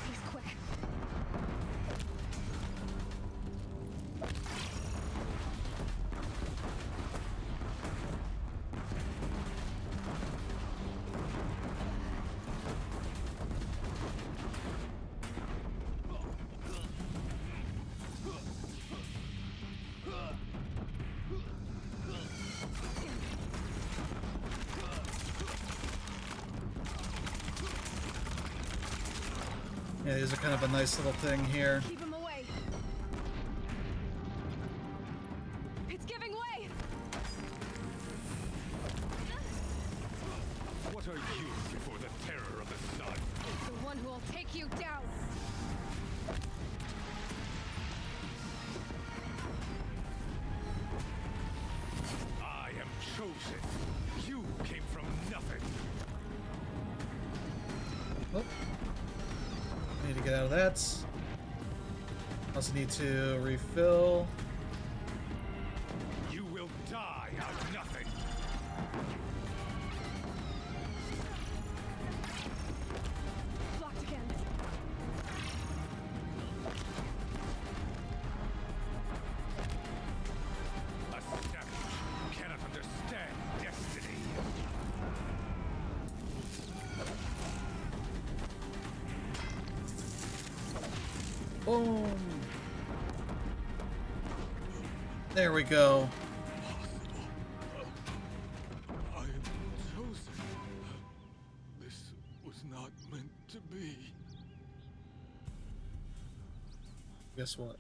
He's quick. Yeah, these are kind of a nice little thing here. Keep him away. It's giving way. What are you before the terror of the sun? The one who will take you down. I am chosen. You came from nothing. Oh. Need to get out of that. Also need to refill. You will die out of nothing. Blocked again. A savage cannot understand destiny. Boom. There we go. I am chosen. This was not meant to be. Guess what?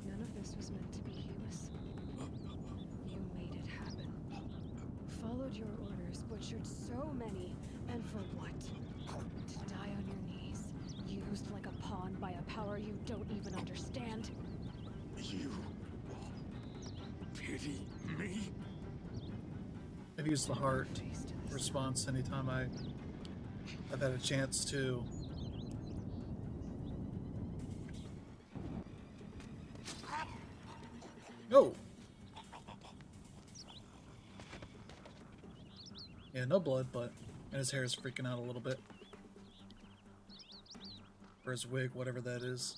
None of this was meant to be, Humus. You made it happen. Followed your orders, butchered so many, and for what? To die on your knees, used like a pawn by a power you don't even understand. You pity me? I've used the heart response anytime I've had a chance to. Oh! Yeah, no blood, but and his hair is freaking out a little bit. Or his wig, whatever that is.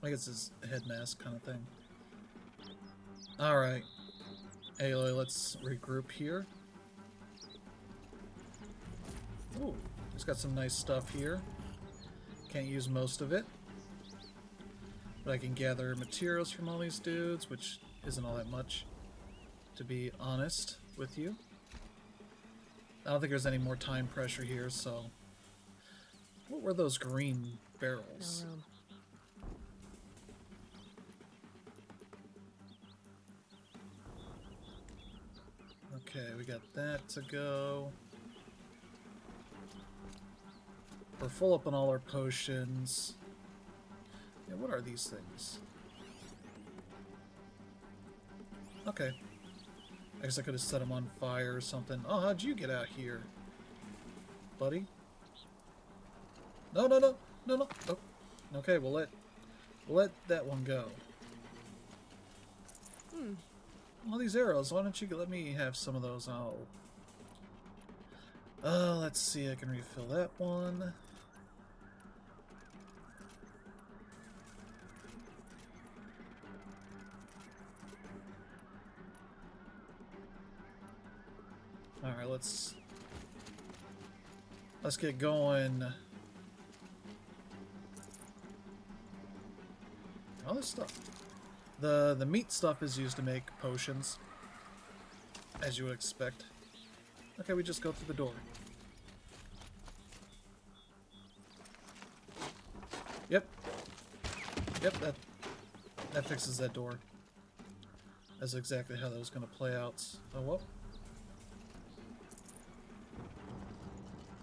I guess his head mask kind of thing. Alright. Aloy, let's regroup here. Ooh, it's got some nice stuff here. Can't use most of it. But I can gather materials from all these dudes, which isn't all that much, to be honest with you. I don't think there's any more time pressure here, so... What were those green barrels? No room. Okay, we got that to go. We're full up on all our potions. Yeah, what are these things? Okay. I guess I could have set them on fire or something. Oh, how'd you get out here, buddy? No, no, no, no, no. Oh. Okay, we'll let that one go. All these arrows. Why don't you let me have some of those? Let's see. I can refill that one. All right, let's get going. All this stuff. The meat stuff is used to make potions, as you would expect. Okay, we just go through the door. Yep. Yep, that fixes that door. That's exactly how that was going to play out. Oh, what?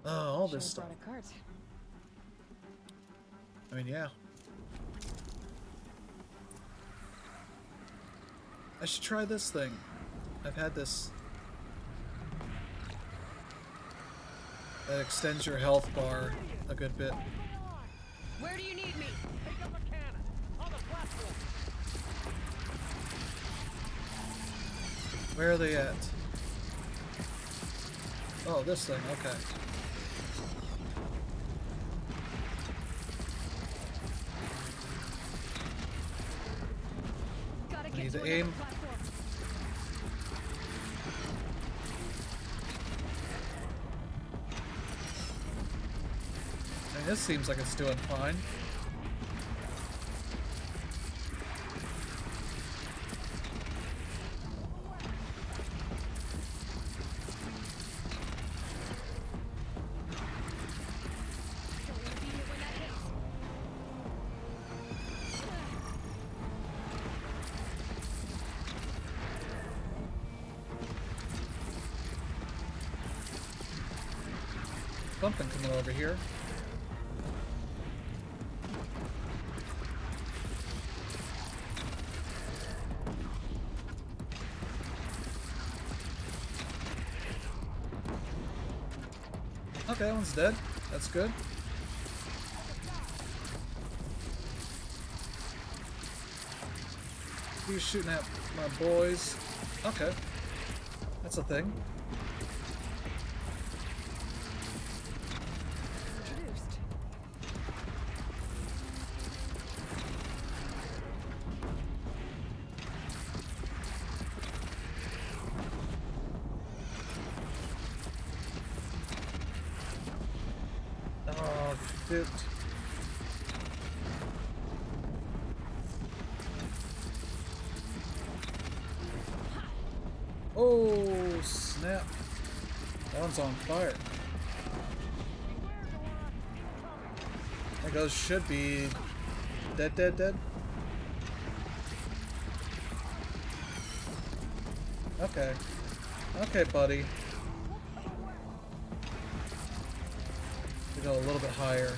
Oh, all this stuff. Brought a cart. I mean, yeah. I should try this thing. I've had this. That extends your health bar a good bit. Where do you need me? Pick up a cannon on the platform. Where are they at? Oh, this thing, okay. Gotta I need get to to aim. another platform. I mean, this seems like it's doing fine. Something coming over here. Okay, that one's dead. That's good. He's shooting at my boys. Okay. That's a thing. Oh, shit. Oh, snap. That one's on fire. I think those should be dead, dead, dead. Okay. Okay, buddy. We go a little bit higher.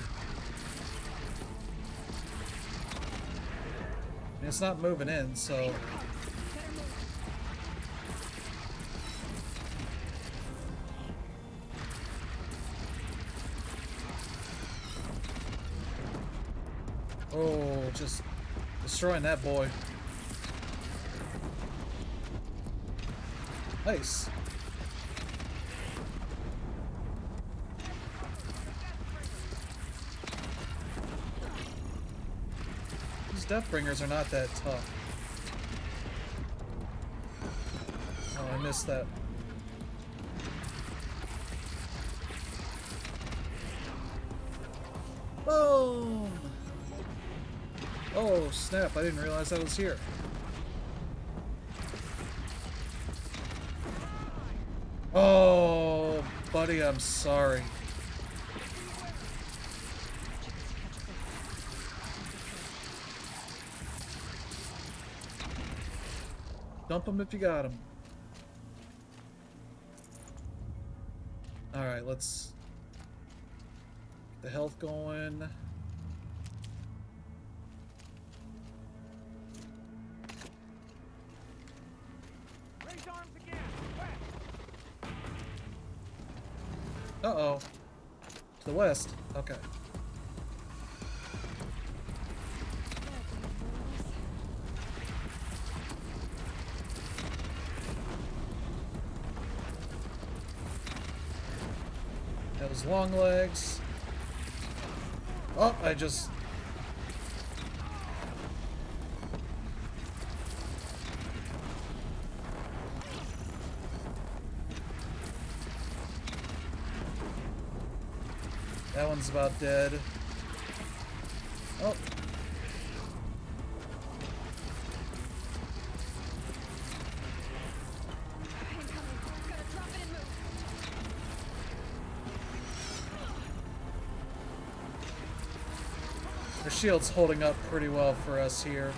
I mean, it's not moving in, so... Oh, just destroying that boy. Nice. These Deathbringers are not that tough. Oh, I missed that. Boom! Oh, snap, I didn't realize I was here. Oh, buddy, I'm sorry. Dump him if you got him. Alright, let's get the health going. Uh-oh. To the west. Okay. Those long legs. Oh, I just... That one's about dead. Oh. The shield's holding up pretty well for us here.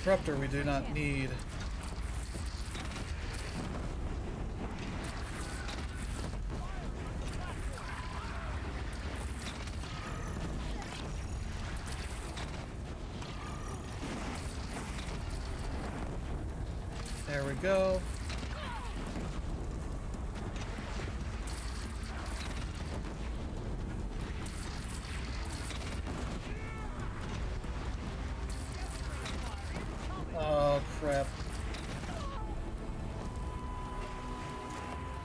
Disruptor we do not need. There we go. Oh, crap.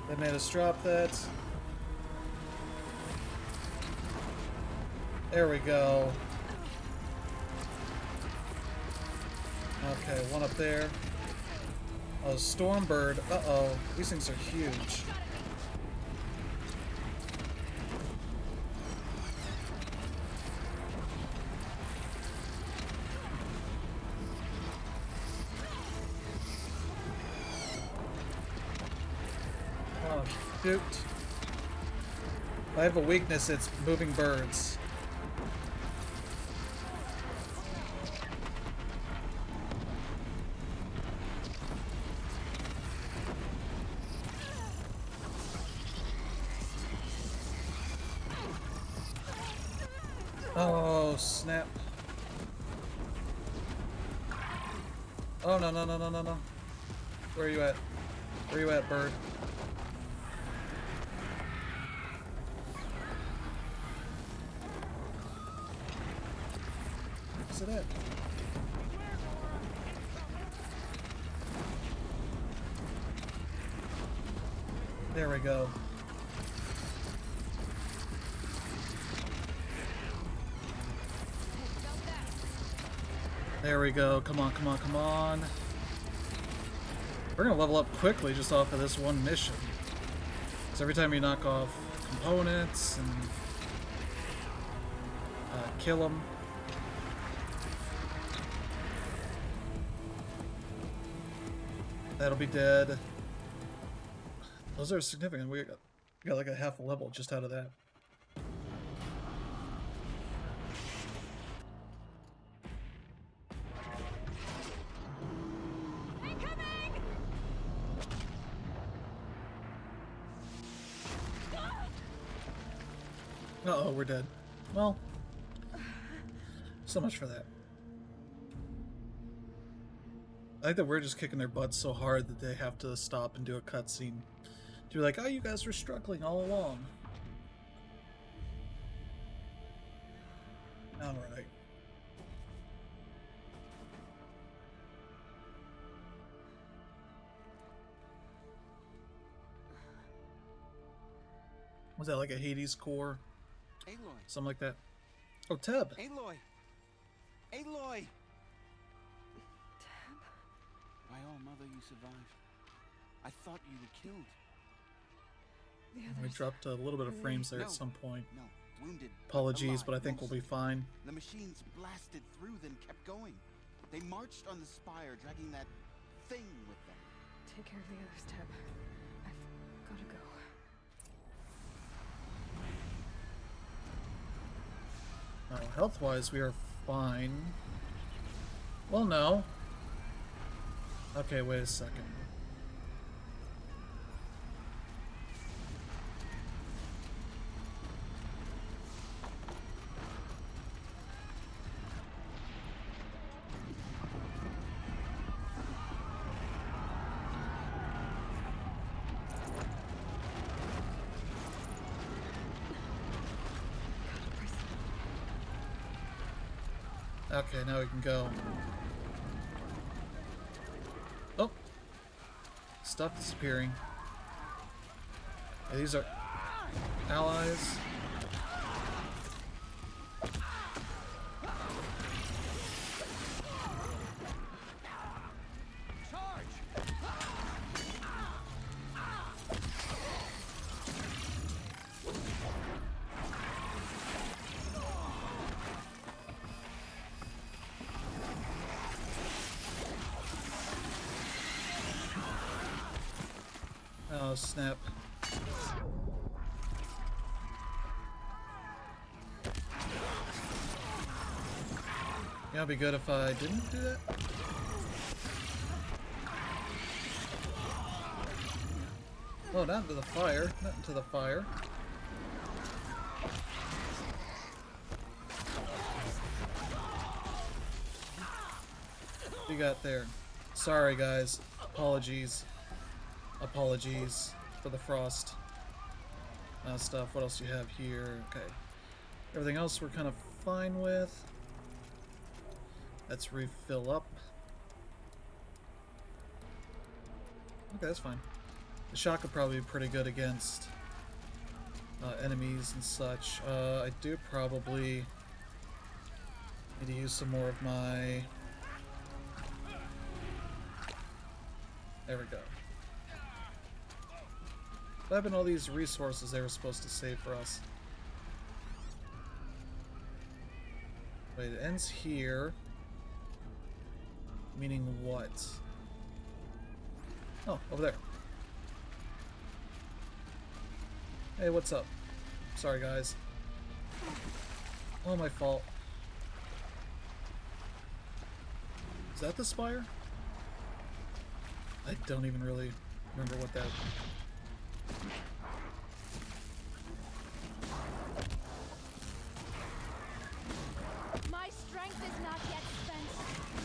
They made us drop that. There we go. Okay, one up there. Oh, Stormbird. Uh-oh. These things are huge. Oh, shoot. If I have a weakness, it's moving birds. Oh, snap. Oh, no, no, no, no, no, no. Where are you at? Where are you at, bird? Where's it at? There we go. There we go. Come on, come on, come on. We're gonna level up quickly just off of this one mission. Because every time you knock off components and kill them, that'll be dead. Those are significant. We got like a half a level just out of that. Uh-oh, we're dead. Well, so much for that. I think that we're just kicking their butts so hard that they have to stop and do a cutscene to be like, oh, you guys were struggling all along. Alright. Was that like a Hades core? Aloy. Something like that. Oh, Teb. Aloy. Aloy. Teb. My own mother, you survived. I thought you were killed. We dropped a little bit of frames there at some point. No, wounded. Apologies, alive, but I think we'll be fine. The machines blasted through, then kept going. They marched on the spire, dragging that thing with them. Take care of the others, Teb. I've gotta go. Health-wise, we are fine. Well, no. Okay, wait a second. Okay, now we can go. Oh! Stuff disappearing. Yeah, these are allies. Oh, snap. Yeah, it'd be good if I didn't do that. Oh, not into the fire. Not into the fire. What you got there? Sorry, guys. Apologies. Apologies for the frost stuff. What else do you have here? Okay. Everything else we're kind of fine with. Let's refill up. Okay, that's fine. The shot could probably be pretty good against enemies and such. I do probably need to use some more of my... There we go. What happened to all these resources they were supposed to save for us? Wait, it ends here. Meaning what? Oh, over there. Hey, what's up? Sorry, guys. All my fault. Is that the spire? I don't even really remember what that... My strength is not yet spent.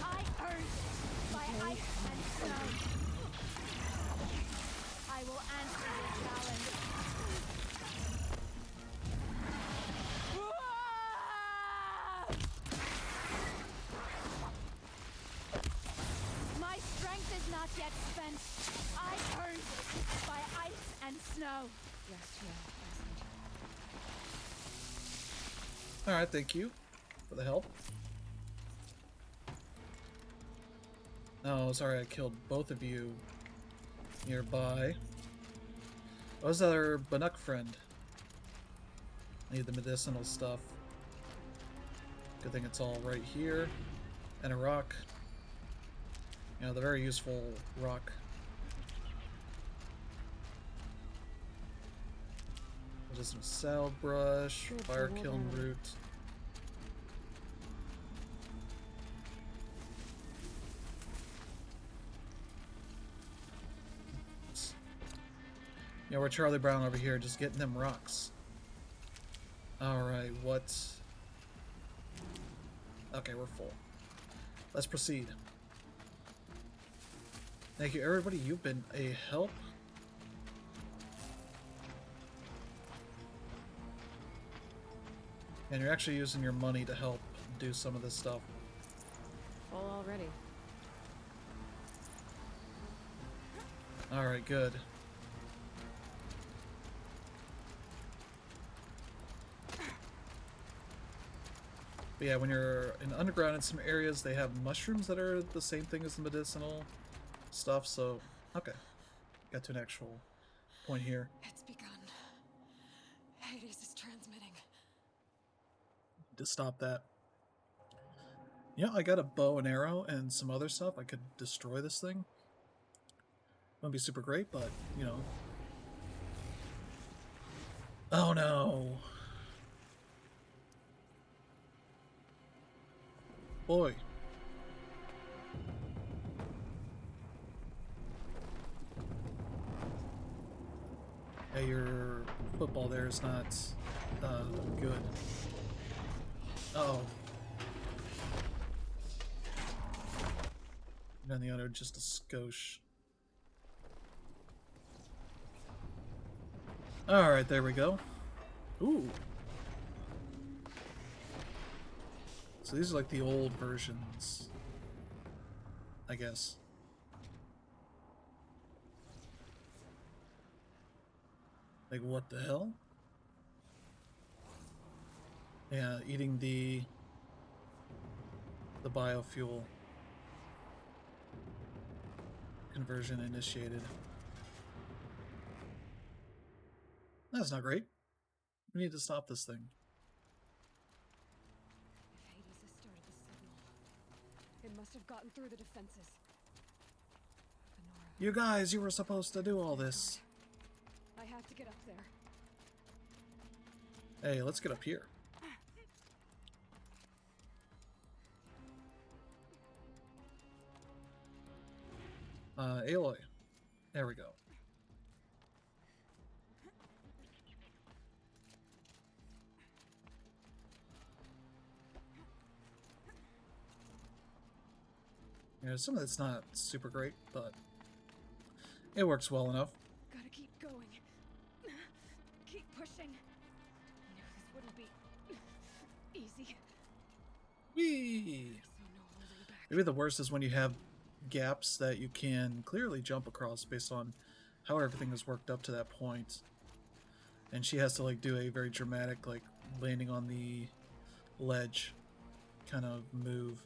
I earned it by ice and snow. I will answer your challenge. My strength is not yet spent. I earned it by ice and snow. Rest well, Alright, thank you for the help. No, sorry, I killed both of you nearby. What was our Banuk friend? I need the medicinal stuff. Good thing it's all right here. And a rock. You know, the very useful rock. Just some salve brush, fire kiln root. Yeah, we're Charlie Brown over here, just getting them rocks. Alright, what? Okay, we're full. Let's proceed. Thank you, everybody. You've been a help. And you're actually using your money to help do some of this stuff. Full already. Alright, good. But yeah, when you're in underground in some areas, they have mushrooms that are the same thing as the medicinal stuff, so... Okay. Got to an actual point here. It's begun. Hades is transmitting. To stop that. Yeah, I got a bow and arrow and some other stuff. I could destroy this thing. Wouldn't be super great, but, you know. Oh no! Boy. Hey, your football there is not good. Uh-oh. And then the other just a skosh. Alright, there we go. Ooh. So these are like the old versions, I guess. Like, what the hell? Yeah, eating the biofuel conversion initiated. That's not great. We need to stop this thing. If Hades has started the signal, it must have gotten through the defenses. You guys, you were supposed to do all this. I have to get up there. Hey, let's get up here. Aloy. There we go. Yeah, some of it's not super great, but it works well enough. Gotta keep going. Keep pushing. I knew this wouldn't be easy. Whee! Maybe the worst is when you have gaps that you can clearly jump across based on how everything is worked up to that point. And she has to like do a very dramatic like landing on the ledge kind of move,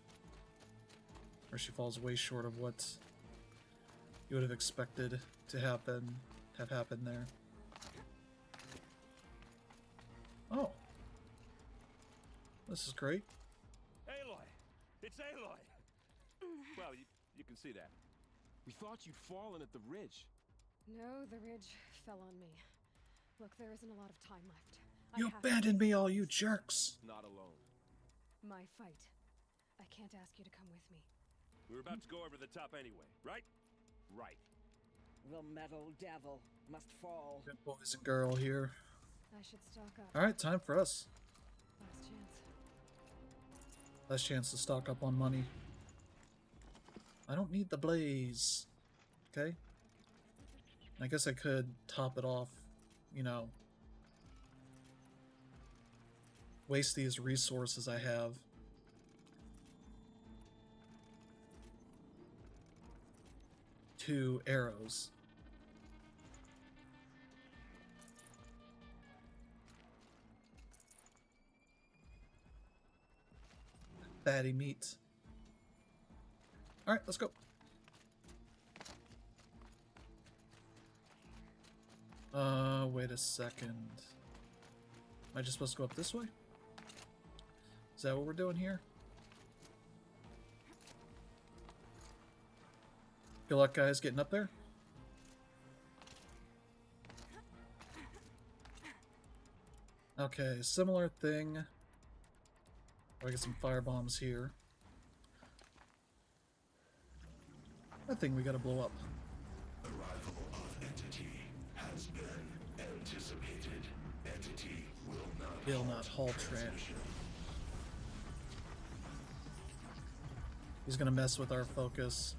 where she falls way short of what you would have expected to have happened there. Oh, this is great. Aloy! It's Aloy! Well, you can see that. We thought you'd fallen at the ridge. No, the ridge fell on me. Look, there isn't a lot of time left. You abandoned me, all you jerks! Not alone. My fight. I can't ask you to come with me. We were about to go over the top anyway, right? Right. The metal devil must fall. Good boys and girl here. I should stock up. Alright, time for us. Last chance. Last chance to stock up on money. I don't need the blaze. Okay? I guess I could top it off, you know. Waste these resources I have. Two arrows. Fatty meat. Alright, let's go. Wait a second. Am I just supposed to go up this way? Is that what we're doing here? Good luck, guys, getting up there. Okay, similar thing. I get some fire bombs here. That thing we gotta blow up. Arrival of entity has been anticipated. Entity Will not halt trash. He's gonna mess with our focus.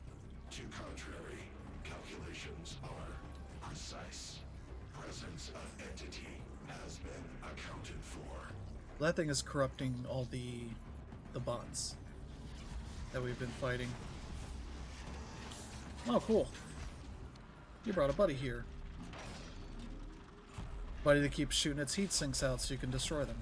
To contrary, calculations are precise. Presence of entity has been accounted for. That thing is corrupting all the bots that we've been fighting. Oh, cool. You brought a buddy here. Buddy that keeps shooting its heat sinks out so you can destroy them.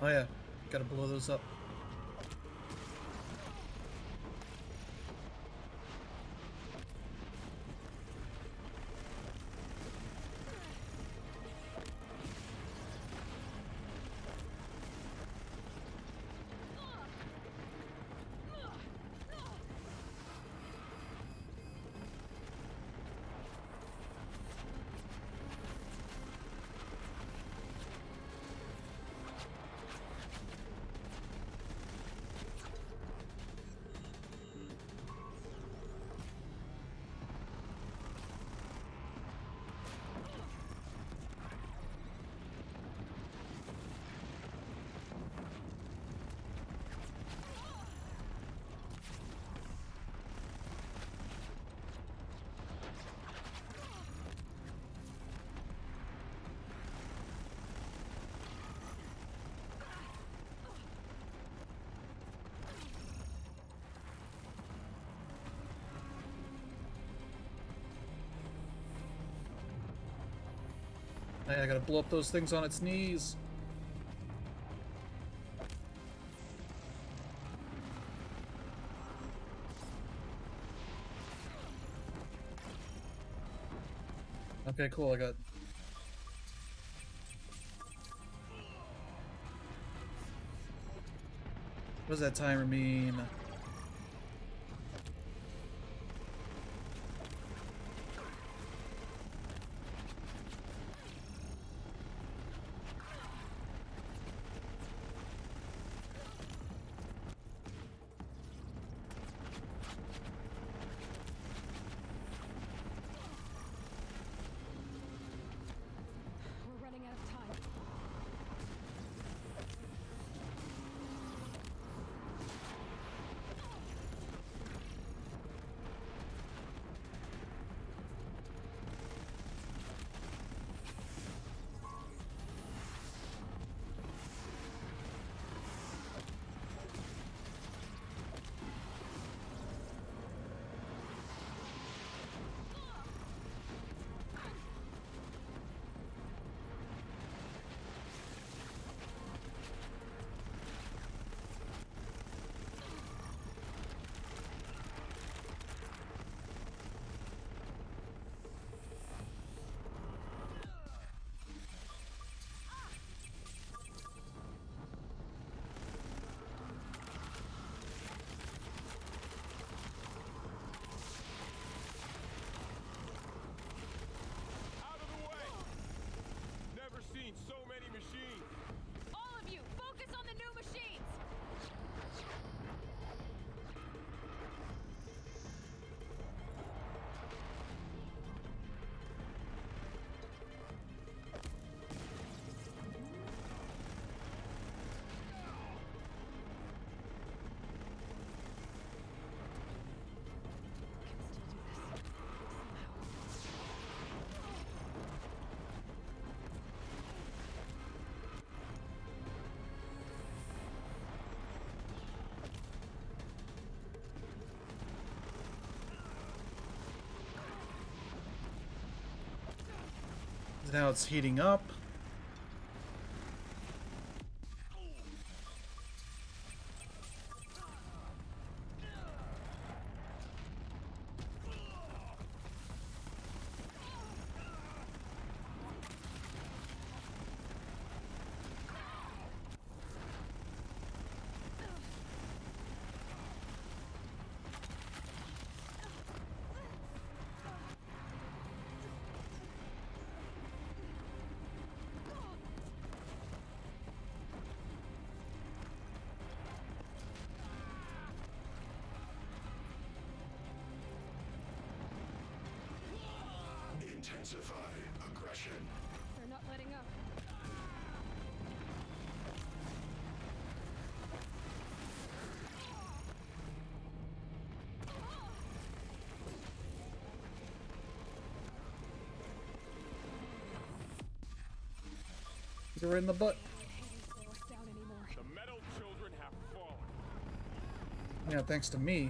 Oh yeah, gotta blow those up. Hey, I gotta blow up those things on its knees. Okay, cool, I got... What does that timer mean? Now it's heating up. Intensify aggression. They're not letting up. Get her in the butt. The metal children have fallen. Yeah, thanks to me.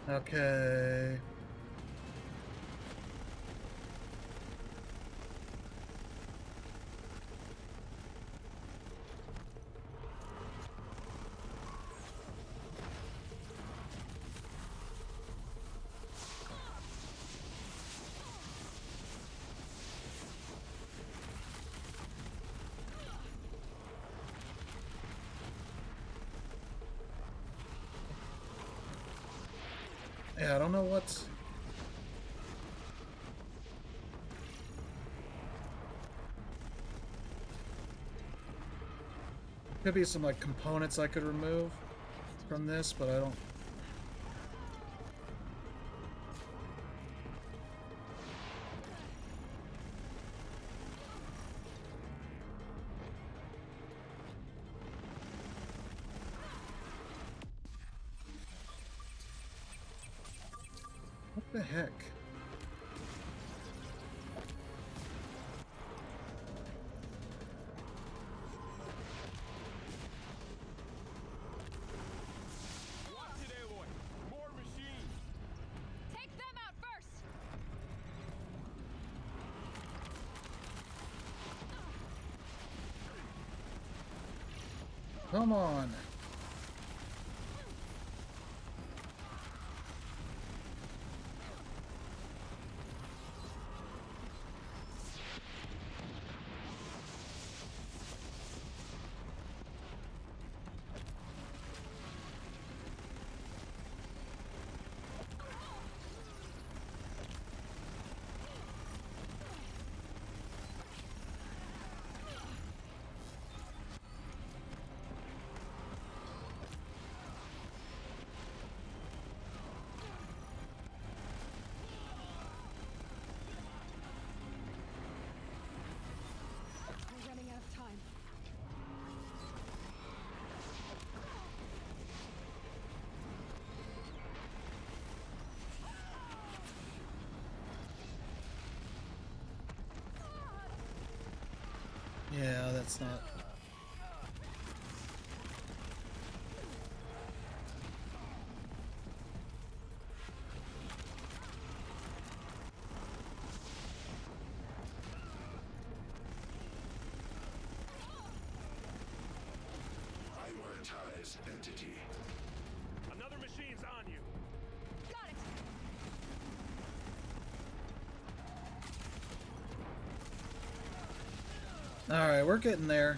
Okay. Yeah, I don't know what's... Could be some like components I could remove from this, but I don't... What the heck? Watch it, Aloy. More machines. Take them out first. Come on. We're running out of time. Yeah, that's not... Prioritize entity. Another machine's on you. Got it. Alright, we're getting there.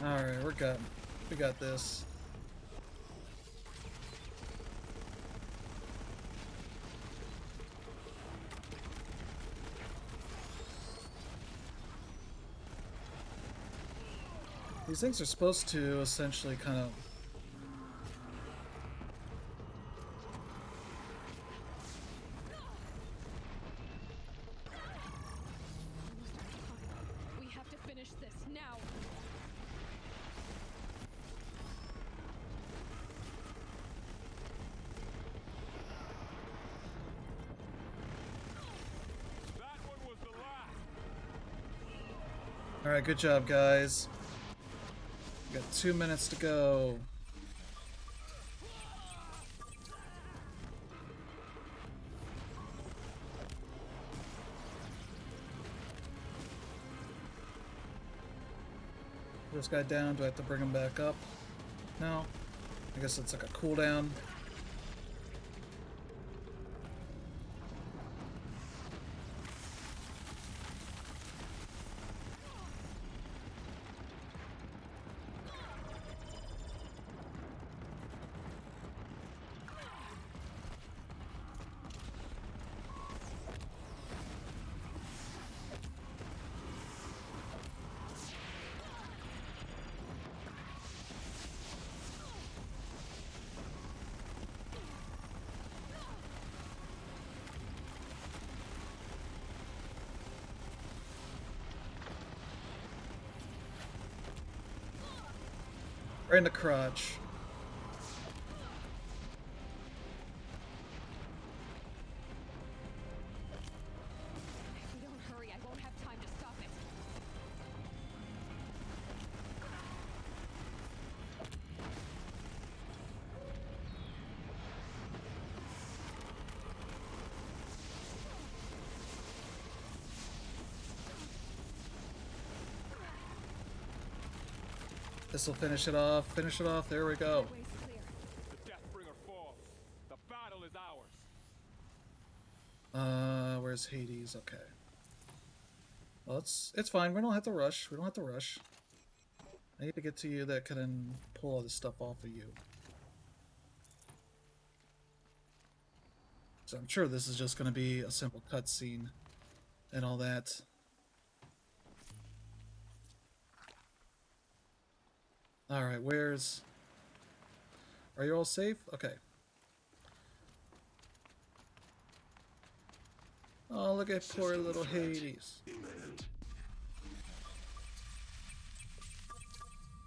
Alright, we got this. These things are supposed to essentially kind of... We have to finish this now. That one was the last. Alright, good job, guys. We got 2 minutes to go. This guy down. Do I have to bring him back up? No. I guess it's like a cooldown. Right in the crotch. If we don't hurry, I won't have time to stop it. This will finish it off. Finish it off. There we go. The Deathbringer falls. The battle is ours. Where's Hades? Okay. Well, it's fine. We don't have to rush. We don't have to rush. I need to get to you that can pull all this stuff off of you. So I'm sure this is just going to be a simple cutscene and all that. Alright, where's... Are you all safe? Okay. Oh, look at poor little Hades.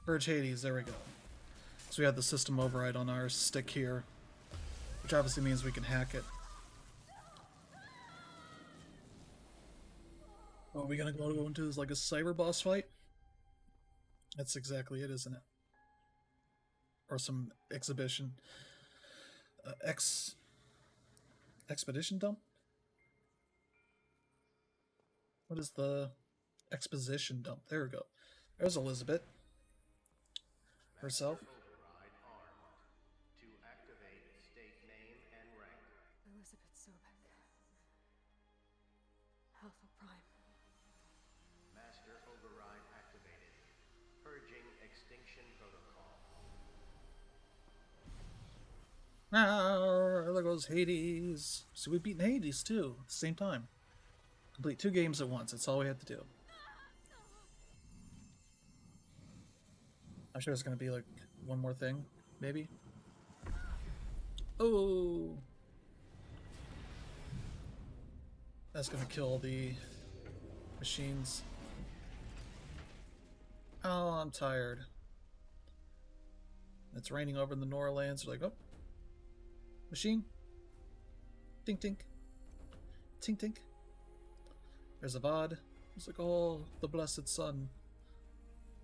Purge Hades, there we go. So we have the system override on our stick here, which obviously means we can hack it. Oh, are we gonna go into this like a cyber boss fight? That's exactly it, isn't it? Or some exhibition. Expedition dump? What is the exposition dump? There we go. There's Elizabeth. Herself. To activate state name and rank. Elizabeth Sobek. Alpha Prime. Master override activated. Purging extinction protocol. Ah, there goes Hades. So we've beaten Hades too at the same time. Complete 2 games at once. That's all we had to do. I'm sure it's gonna be like one more thing, maybe. Oh, that's gonna kill the machines. Oh, I'm tired. It's raining over in the Norlands. They're like, oh, machine. Tink tink. Tink tink. There's a VOD. It's like, oh, the blessed sun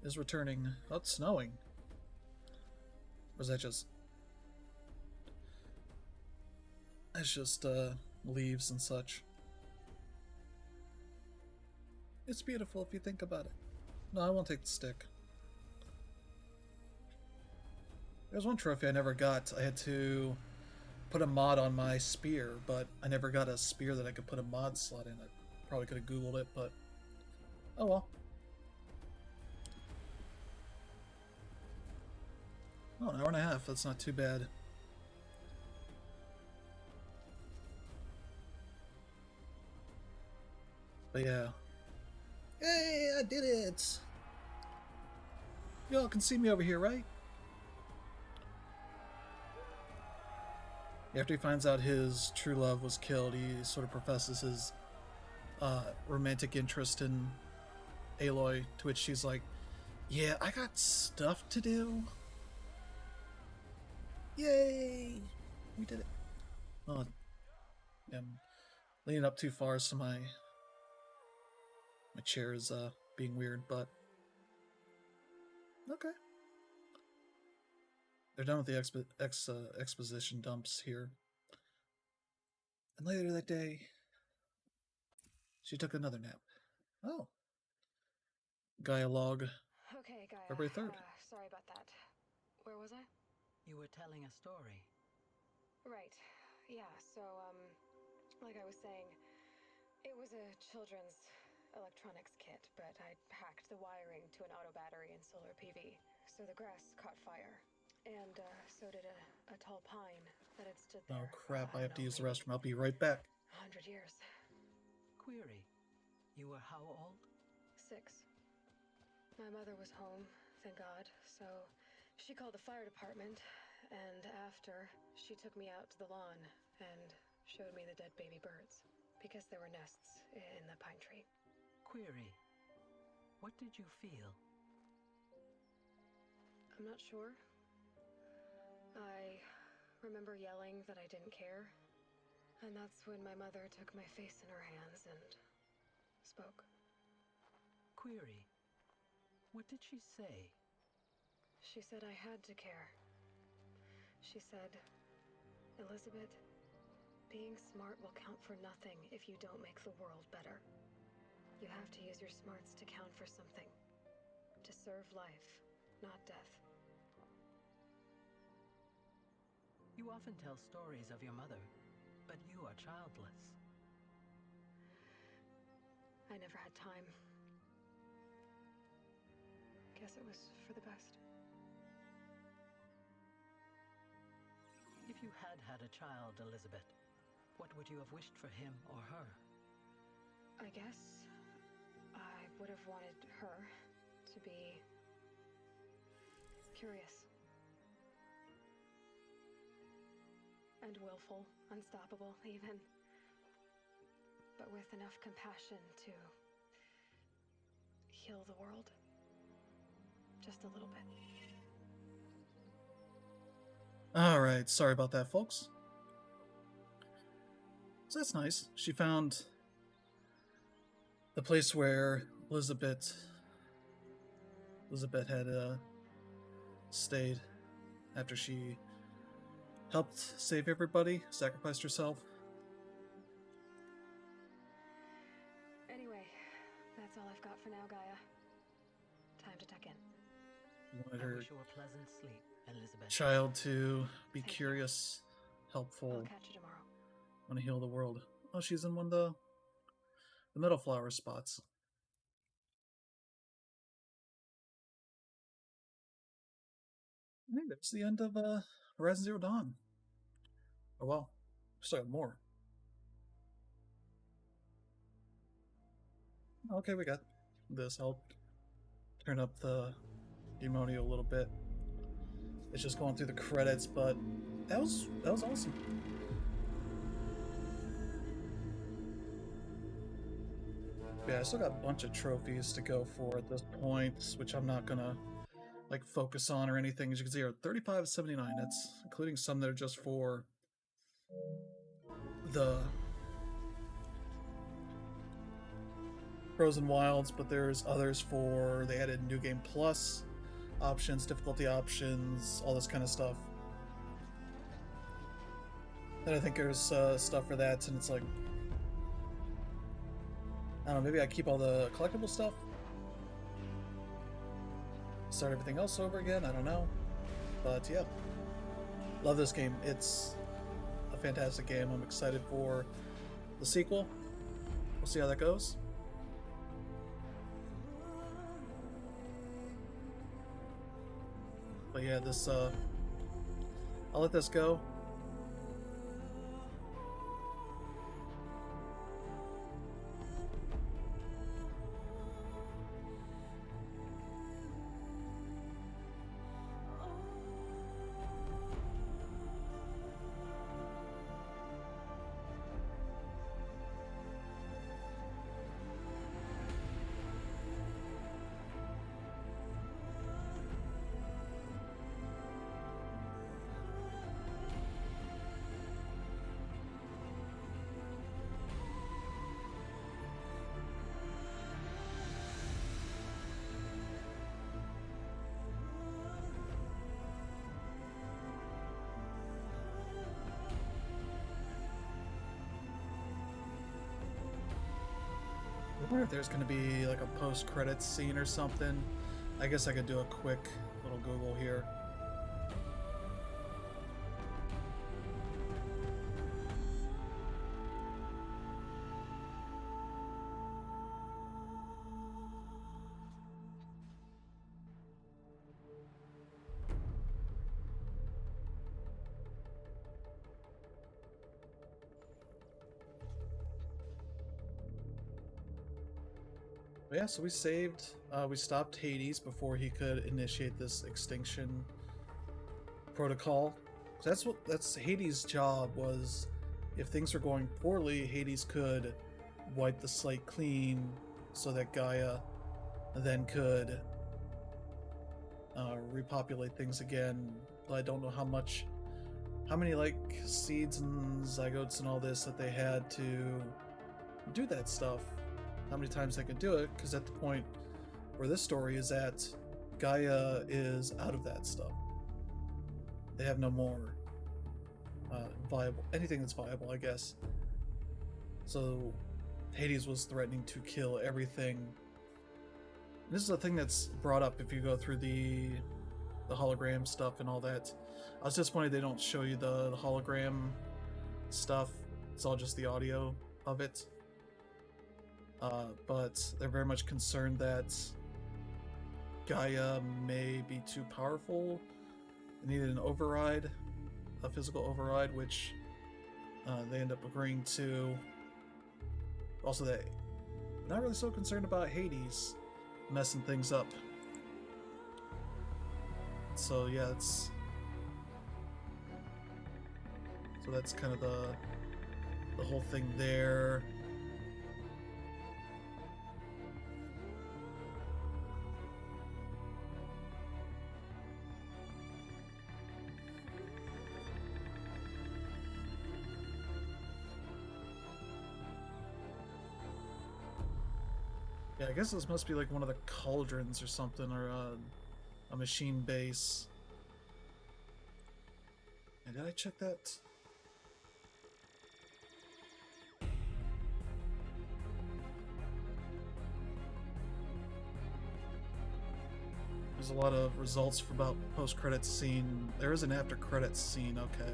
is returning. Oh, it's snowing. Or is that just... It's just, leaves and such. It's beautiful if you think about it. No, I won't take the stick. There's one trophy I never got. I had to put a mod on my spear, but I never got a spear that I could put a mod slot in. I probably could have Googled it, but... Oh well. Oh, an hour and a half. That's not too bad. But yeah. Hey, I did it! Y'all can see me over here, right? After he finds out his true love was killed, he sort of professes his romantic interest in Aloy, to which she's like, yeah, I got stuff to do. Yay! We did it. Oh, I'm leaning up too far, so my chair is being weird, but okay. They're done with the exposition dumps here. And later that day, she took another nap. Oh. Gaia log. Okay, Gaia. February 3rd. Sorry about that. Where was I? You were telling a story. Right. Yeah, so, like I was saying, it was a children's electronics kit, but I'd hacked the wiring to an auto battery and solar PV. So the grass caught fire. And, so did a tall pine that had stood there. Oh crap, I have to use the restroom. I'll be right back. 100 years. Query. You were how old? 6. My mother was home, thank God, so she called the fire department, and after, she took me out to the lawn and showed me the dead baby birds, because there were nests in the pine tree. Query. What did you feel? I'm not sure. I remember yelling that I didn't care, and that's when my mother took my face in her hands and spoke. Query. What did she say? She said I had to care. She said, Elizabeth, being smart will count for nothing if you don't make the world better. You have to use your smarts to count for something. To serve life, not death. You often tell stories of your mother, but you are childless. I never had time. Guess it was for the best. If you had had a child, Elizabeth, what would you have wished for him or her? I guess I would have wanted her to be curious. And willful, unstoppable even. But with enough compassion to heal the world. Just a little bit. Alright, sorry about that, folks. So that's nice. She found the place where Elizabeth had stayed after she helped save everybody, sacrificed herself. Anyway, that's all I've got for now, Gaia. Time to tuck in. Wanted I her wish you a pleasant sleep, Elizabeth. child to be curious, helpful, I'll catch you tomorrow. want to heal the world. Oh, she's in one of the metal flower spots. I think that's the end of Horizon Zero Dawn. Oh well, still have more. Okay, we got this. I'll turn up the audio a little bit. It's just going through the credits, but that was awesome. Yeah, I still got a bunch of trophies to go for at this point, which I'm not gonna like focus on or anything. As you can see, are 35.79. That's including some that are just for the Frozen Wilds, but there's others for they added New Game Plus options, difficulty options, all this kind of stuff. And I think there's stuff for that, and it's like, I don't know, maybe I keep all the collectible stuff, start everything else over again, I don't know. But yeah, love this game. It's a fantastic game. I'm excited for the sequel. We'll see how that goes. But yeah, this I'll let this go. wonder if there's going to be like a post-credits scene or something. I guess I could do a quick little Google here. But yeah, so we saved, we stopped Hades before he could initiate this extinction protocol. That's Hades' job was, if things were going poorly, Hades could wipe the slate clean so that Gaia then could repopulate things again. But I don't know how many like seeds and zygotes and all this that they had to do that stuff. How many times they could do it, because at the point where this story is at, Gaia is out of that stuff. They have no more anything that's viable, I guess. So Hades was threatening to kill everything. This is a thing that's brought up if you go through the hologram stuff and all that. I was disappointed they don't show you the hologram stuff. It's all just the audio of it. But they're very much concerned that Gaia may be too powerful. They needed an override, a physical override, which they end up agreeing to. Also, they're not really so concerned about Hades messing things up. So yeah, that's kind of the whole thing there. Yeah, I guess this must be like one of the cauldrons or something, or a machine base. And did I check that? There's a lot of results for about post-credits scene. There is an after-credits scene, okay.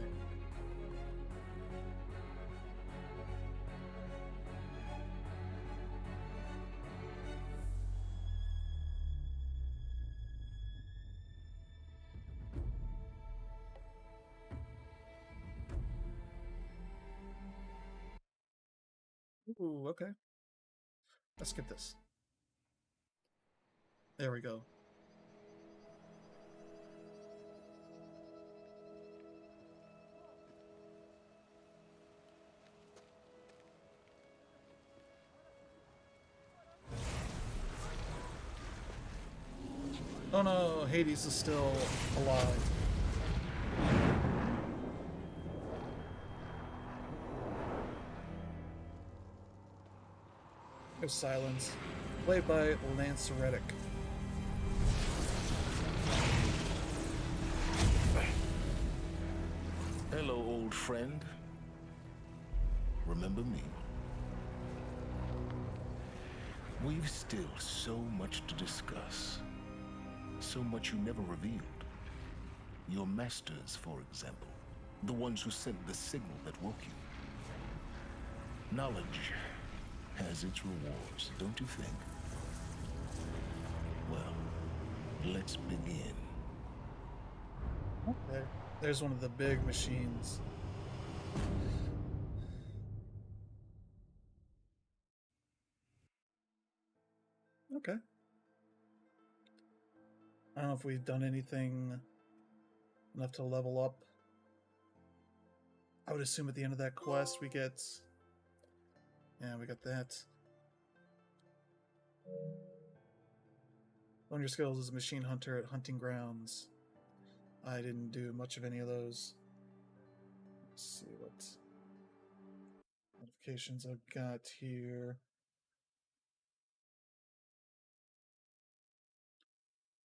Ooh, okay. Let's skip this. There we go. Oh no, Hades is still alive. There's silence. Played by Lance Reddick. Hello, old friend. Remember me? We've still so much to discuss. So much you never revealed. Your masters, for example. The ones who sent the signal that woke you. Knowledge has its rewards, don't you think? Well, let's begin. There's one of the big machines. Okay. I don't know if we've done anything enough to level up. I would assume at the end of that quest we get... Yeah, we got that. Learn your skills as a machine hunter at hunting grounds. I didn't do much of any of those. Let's see what notifications I've got here.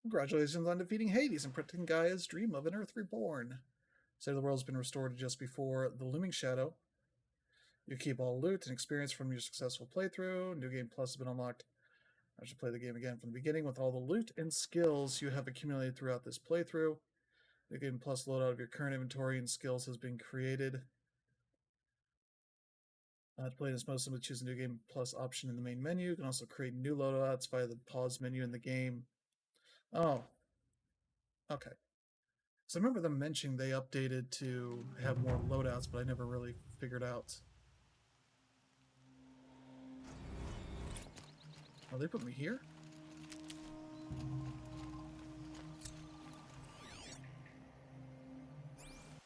Congratulations on defeating Hades and protecting Gaia's dream of an Earth reborn. Say the world's been restored to just before the looming shadow. You keep all loot and experience from your successful playthrough. New Game Plus has been unlocked. I should play the game again from the beginning with all the loot and skills you have accumulated throughout this playthrough. New Game Plus loadout of your current inventory and skills has been created. To play this mode, simply choose the New Game Plus option in the main menu. You can also create new loadouts via the pause menu in the game. Oh. Okay. So I remember them mentioning they updated to have more loadouts, but I never really figured out. Oh, they put me here?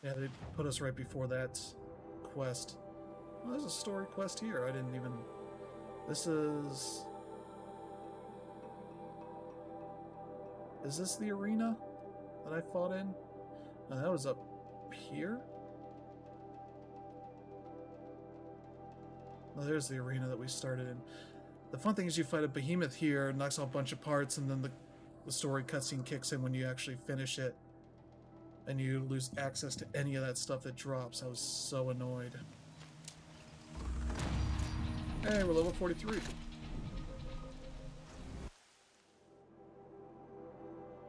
Yeah, they put us right before that quest. Oh, there's a story quest here. I didn't even... This is... Is this the arena that I fought in? Oh, that was up here? Oh, there's the arena that we started in. The fun thing is you fight a behemoth here, knocks out a bunch of parts, and then the story cutscene kicks in when you actually finish it. And you lose access to any of that stuff that drops. I was so annoyed. Hey, we're level 43.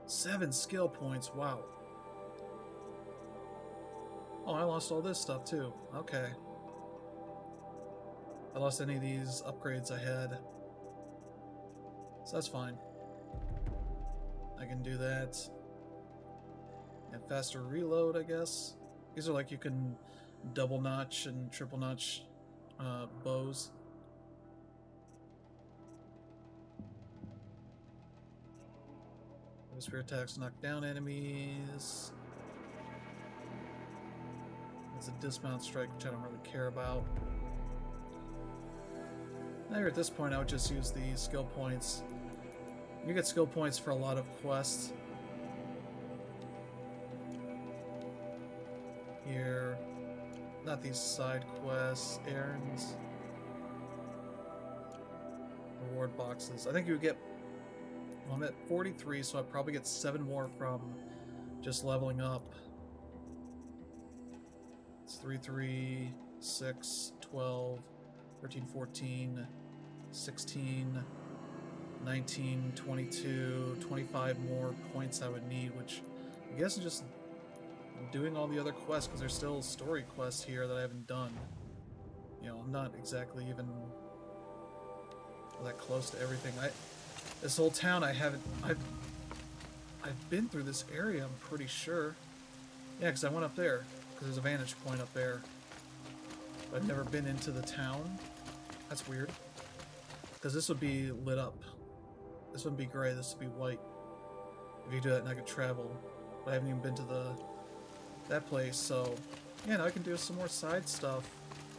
Seven skill points, wow. Oh, I lost all this stuff too. Okay. I lost any of these upgrades I had. So that's fine. I can do that. And faster reload, I guess. These are like you can double notch and triple notch bows. Spear attacks knock down enemies. It's a dismount strike, which I don't really care about. Now here at this point, I would just use the skill points. You get skill points for a lot of quests. Here, not these side quests, errands, reward boxes. I think you would get, well, I'm at 43, so I'd probably get 7 more from just leveling up. It's 3, 3, 6, 12, 13, 14, 16, 19, 22, 25 more points I would need, which I guess is just doing all the other quests, because there's still story quests here that I haven't done. You know, I'm not exactly even that close to everything. This whole town I've been through this area, I'm pretty sure. Yeah, because I went up there, because there's a vantage point up there. But I've never been into the town. That's weird. Because this would be lit up. This wouldn't be gray, this would be white. If you do that, and I could travel. But I haven't even been to that place, so yeah, now I can do some more side stuff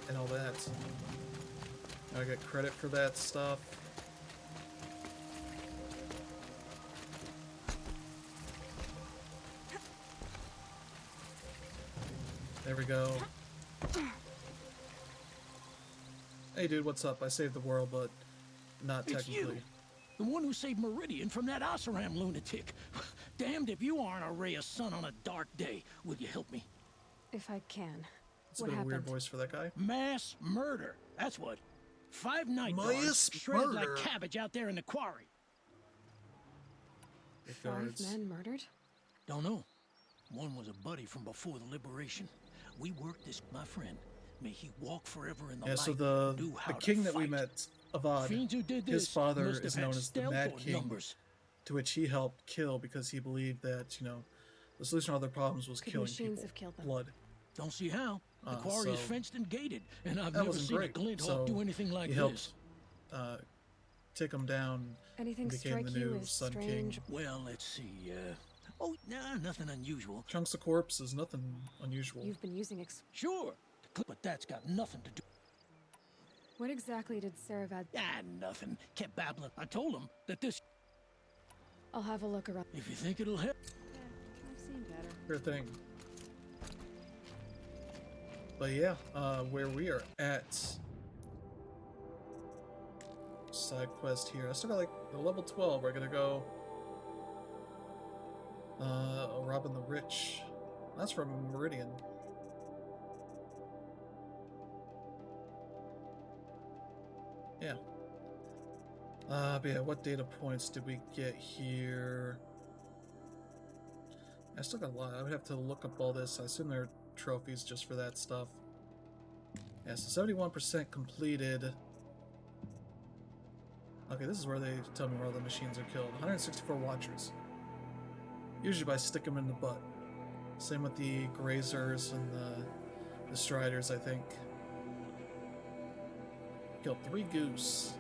and all that. Now I get credit for that stuff. There we go. Hey dude, what's up? I saved the world, but not technically. It's you! The one who saved Meridian from that Oseram lunatic. Damned if you aren't a ray of sun on a dark day. Will you help me? If I can. It's a bit of a weird voice for that guy. Mass murder. That's what. 5 night guards shredded like cabbage out there in the quarry. 5 men murdered? Don't know. One was a buddy from before the liberation. We worked this, my friend. May he walk forever in the light. So the king that we met, Avad, his father is known as the Mad King, to which he helped kill because he believed that, you know, the solution to all their problems was killing people. Have killed them? Blood. Don't see how. The quarry is fenced and gated, and I've that never wasn't seen great. a glint So hawk do anything like he this. helped take him down. Anything became strike the you new as Sun strange? King. Well, let's see. Oh, nah, nothing unusual. Chunks of corpse is nothing unusual. You've been using Sure, but that's got nothing to do. What exactly did Saravad? Nothing. Kept babbling. I told him that this. I'll have a look around. If you think it'll help. I've seen better. Sure thing. But yeah, where we are at. Side quest here. I still got like level 12. We're gonna go. Robin the Rich. That's from Meridian. Yeah. But yeah, what data points did we get here? I still got a lot. I would have to look up all this. I assume there are trophies just for that stuff. Yeah, so 71% completed. Okay, this is where they tell me where all the machines are killed. 164 watchers. Usually by stick them in the butt. Same with the grazers and the striders, I think. Killed 3 goose.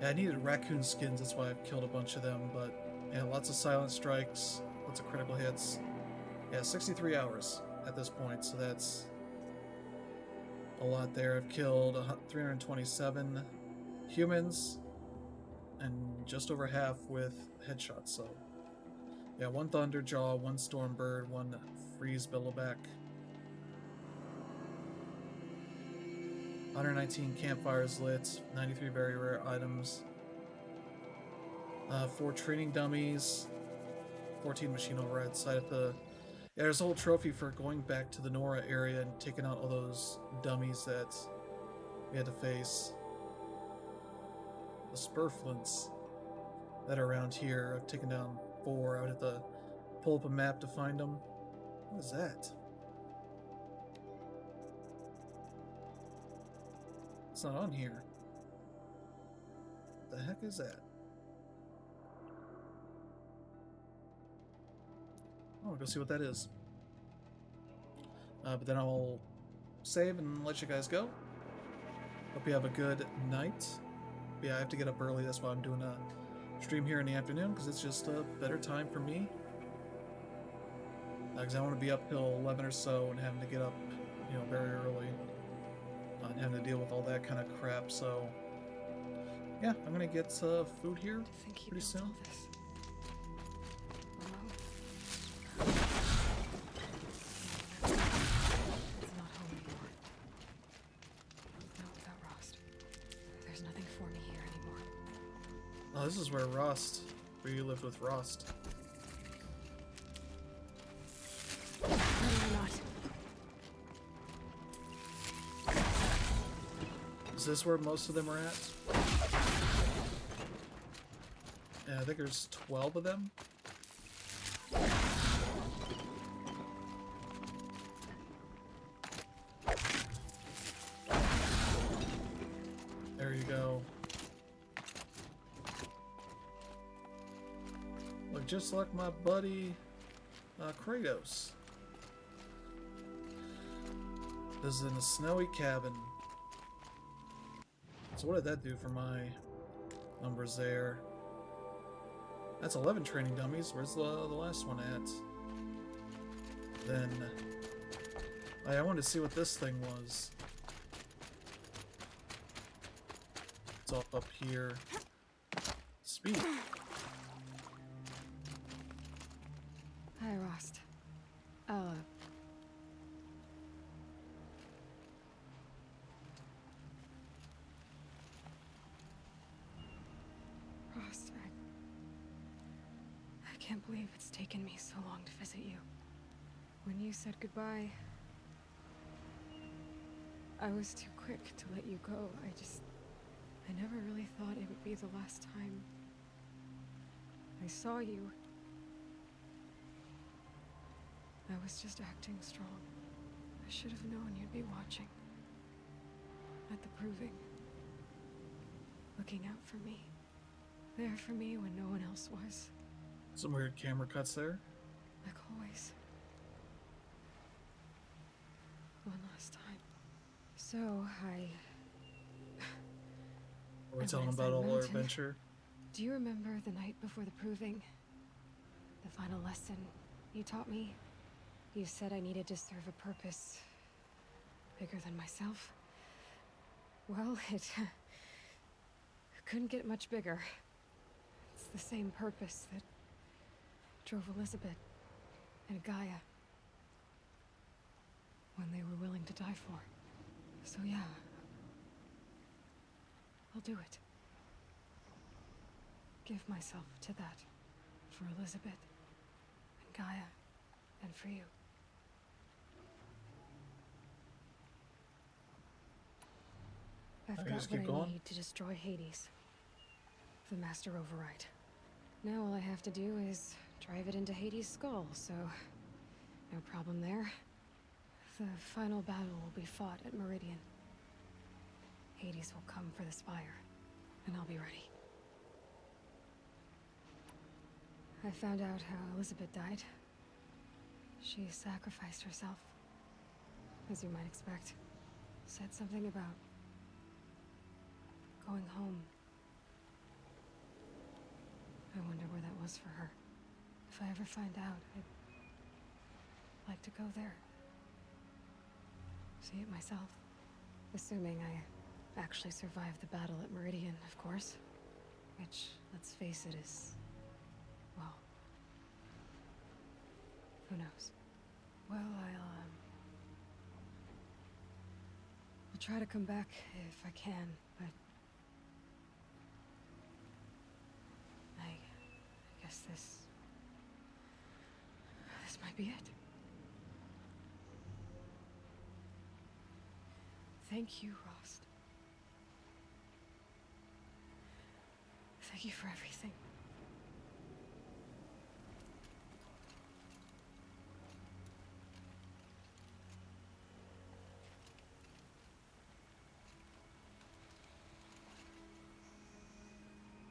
Yeah, I needed raccoon skins, that's why I've killed a bunch of them, but yeah, lots of silent strikes, lots of critical hits. Yeah, 63 hours at this point, so that's a lot there. I've killed 327 humans and just over half with headshots, so yeah, 1 Thunderjaw, 1 Stormbird, 1 Freeze Billowback. 119 campfires lit, 93 very rare items, 4 training dummies, 14 machine overrides. So I have to, yeah, there's a whole trophy for going back to the Nora area and taking out all those dummies that we had to face. The Spurflints that are around here, I've taken down 4. I would have to pull up a map to find them. What is that? It's not on here. What the heck is that? Oh, I'll go see what that is. But then I'll save and let you guys go. Hope you have a good night. Yeah, I have to get up early. That's why I'm doing a stream here in the afternoon, because it's just a better time for me. Because I want to be up till 11 or so and having to get up, you know, very early. And having to deal with all that kind of crap, so yeah, I'm gonna get food here pretty soon. There's nothing for me here anymore. Oh, this is where you lived with Rost. No, you're not. Is this where most of them are at? Yeah, I think there's 12 of them. There you go. Look just like my buddy Kratos. This is in a snowy cabin. So what did that do for my numbers there? That's 11 training dummies. Where's the last one at? Then I wanted to see what this thing was. It's all up here. Speed. Hi, Rost. Rost, I can't believe it's taken me so long to visit you. When you said goodbye, I was too quick to let you go. I never really thought it would be the last time I saw you. I was just acting strong. I should have known you'd be watching. At the proving. Looking out for me. There for me when no one else was. Some weird camera cuts there. Like always. One last time. So, We're telling about all our adventure. Do you remember the night before the proving? The final lesson you taught me? You said I needed to serve a purpose bigger than myself. Well, it couldn't get much bigger. It's the same purpose that drove Elizabeth and Gaia when they were willing to die for. So yeah, I'll do it. Give myself to that for Elizabeth and Gaia and for you. I I got just what keep I going. need to destroy Hades. The Master Override. Now all I have to do is drive it into Hades' skull, so no problem there. The final battle will be fought at Meridian. Hades will come for the Spire, and I'll be ready. I found out how Elizabeth died. She sacrificed herself, as you might expect. Said something about going home. I wonder where that was for her. If I ever find out, I'd like to go there. See it myself. Assuming I actually survived the battle at Meridian, of course. Which, let's face it, is... well... who knows? Well, I'll try to come back if I can, but... I guess this might be it. Thank you, Rost. Thank you for everything.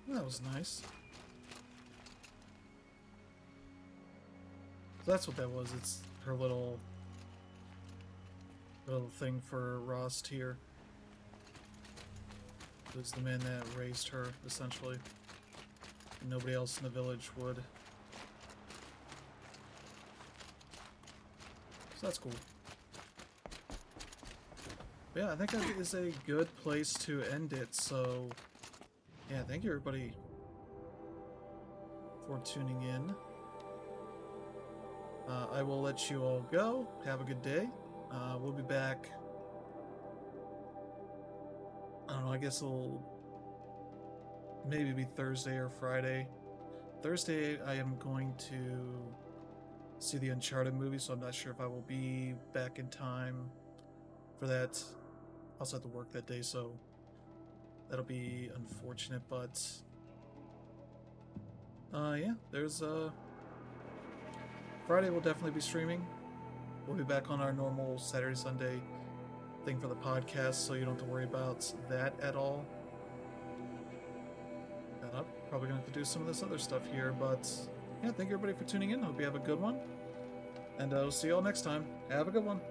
That was nice. So that's what that was. It's her little thing for Rost here. It was the man that raised her, essentially. And nobody else in the village would. So that's cool. But yeah, I think that is a good place to end it, so... yeah, thank you everybody for tuning in. I will let you all go. Have a good day. We'll be back. I don't know, I guess it'll maybe be Thursday or Friday. Thursday, I am going to see the Uncharted movie, so I'm not sure if I will be back in time for that. I also have to work that day, so that'll be unfortunate, but yeah, there's Friday we'll definitely be streaming. We'll be back on our normal Saturday, Sunday thing for the podcast, so you don't have to worry about that at all. And I'm probably going to have to do some of this other stuff here, but yeah, thank you everybody for tuning in. Hope you have a good one, and I'll see you all next time. Have a good one.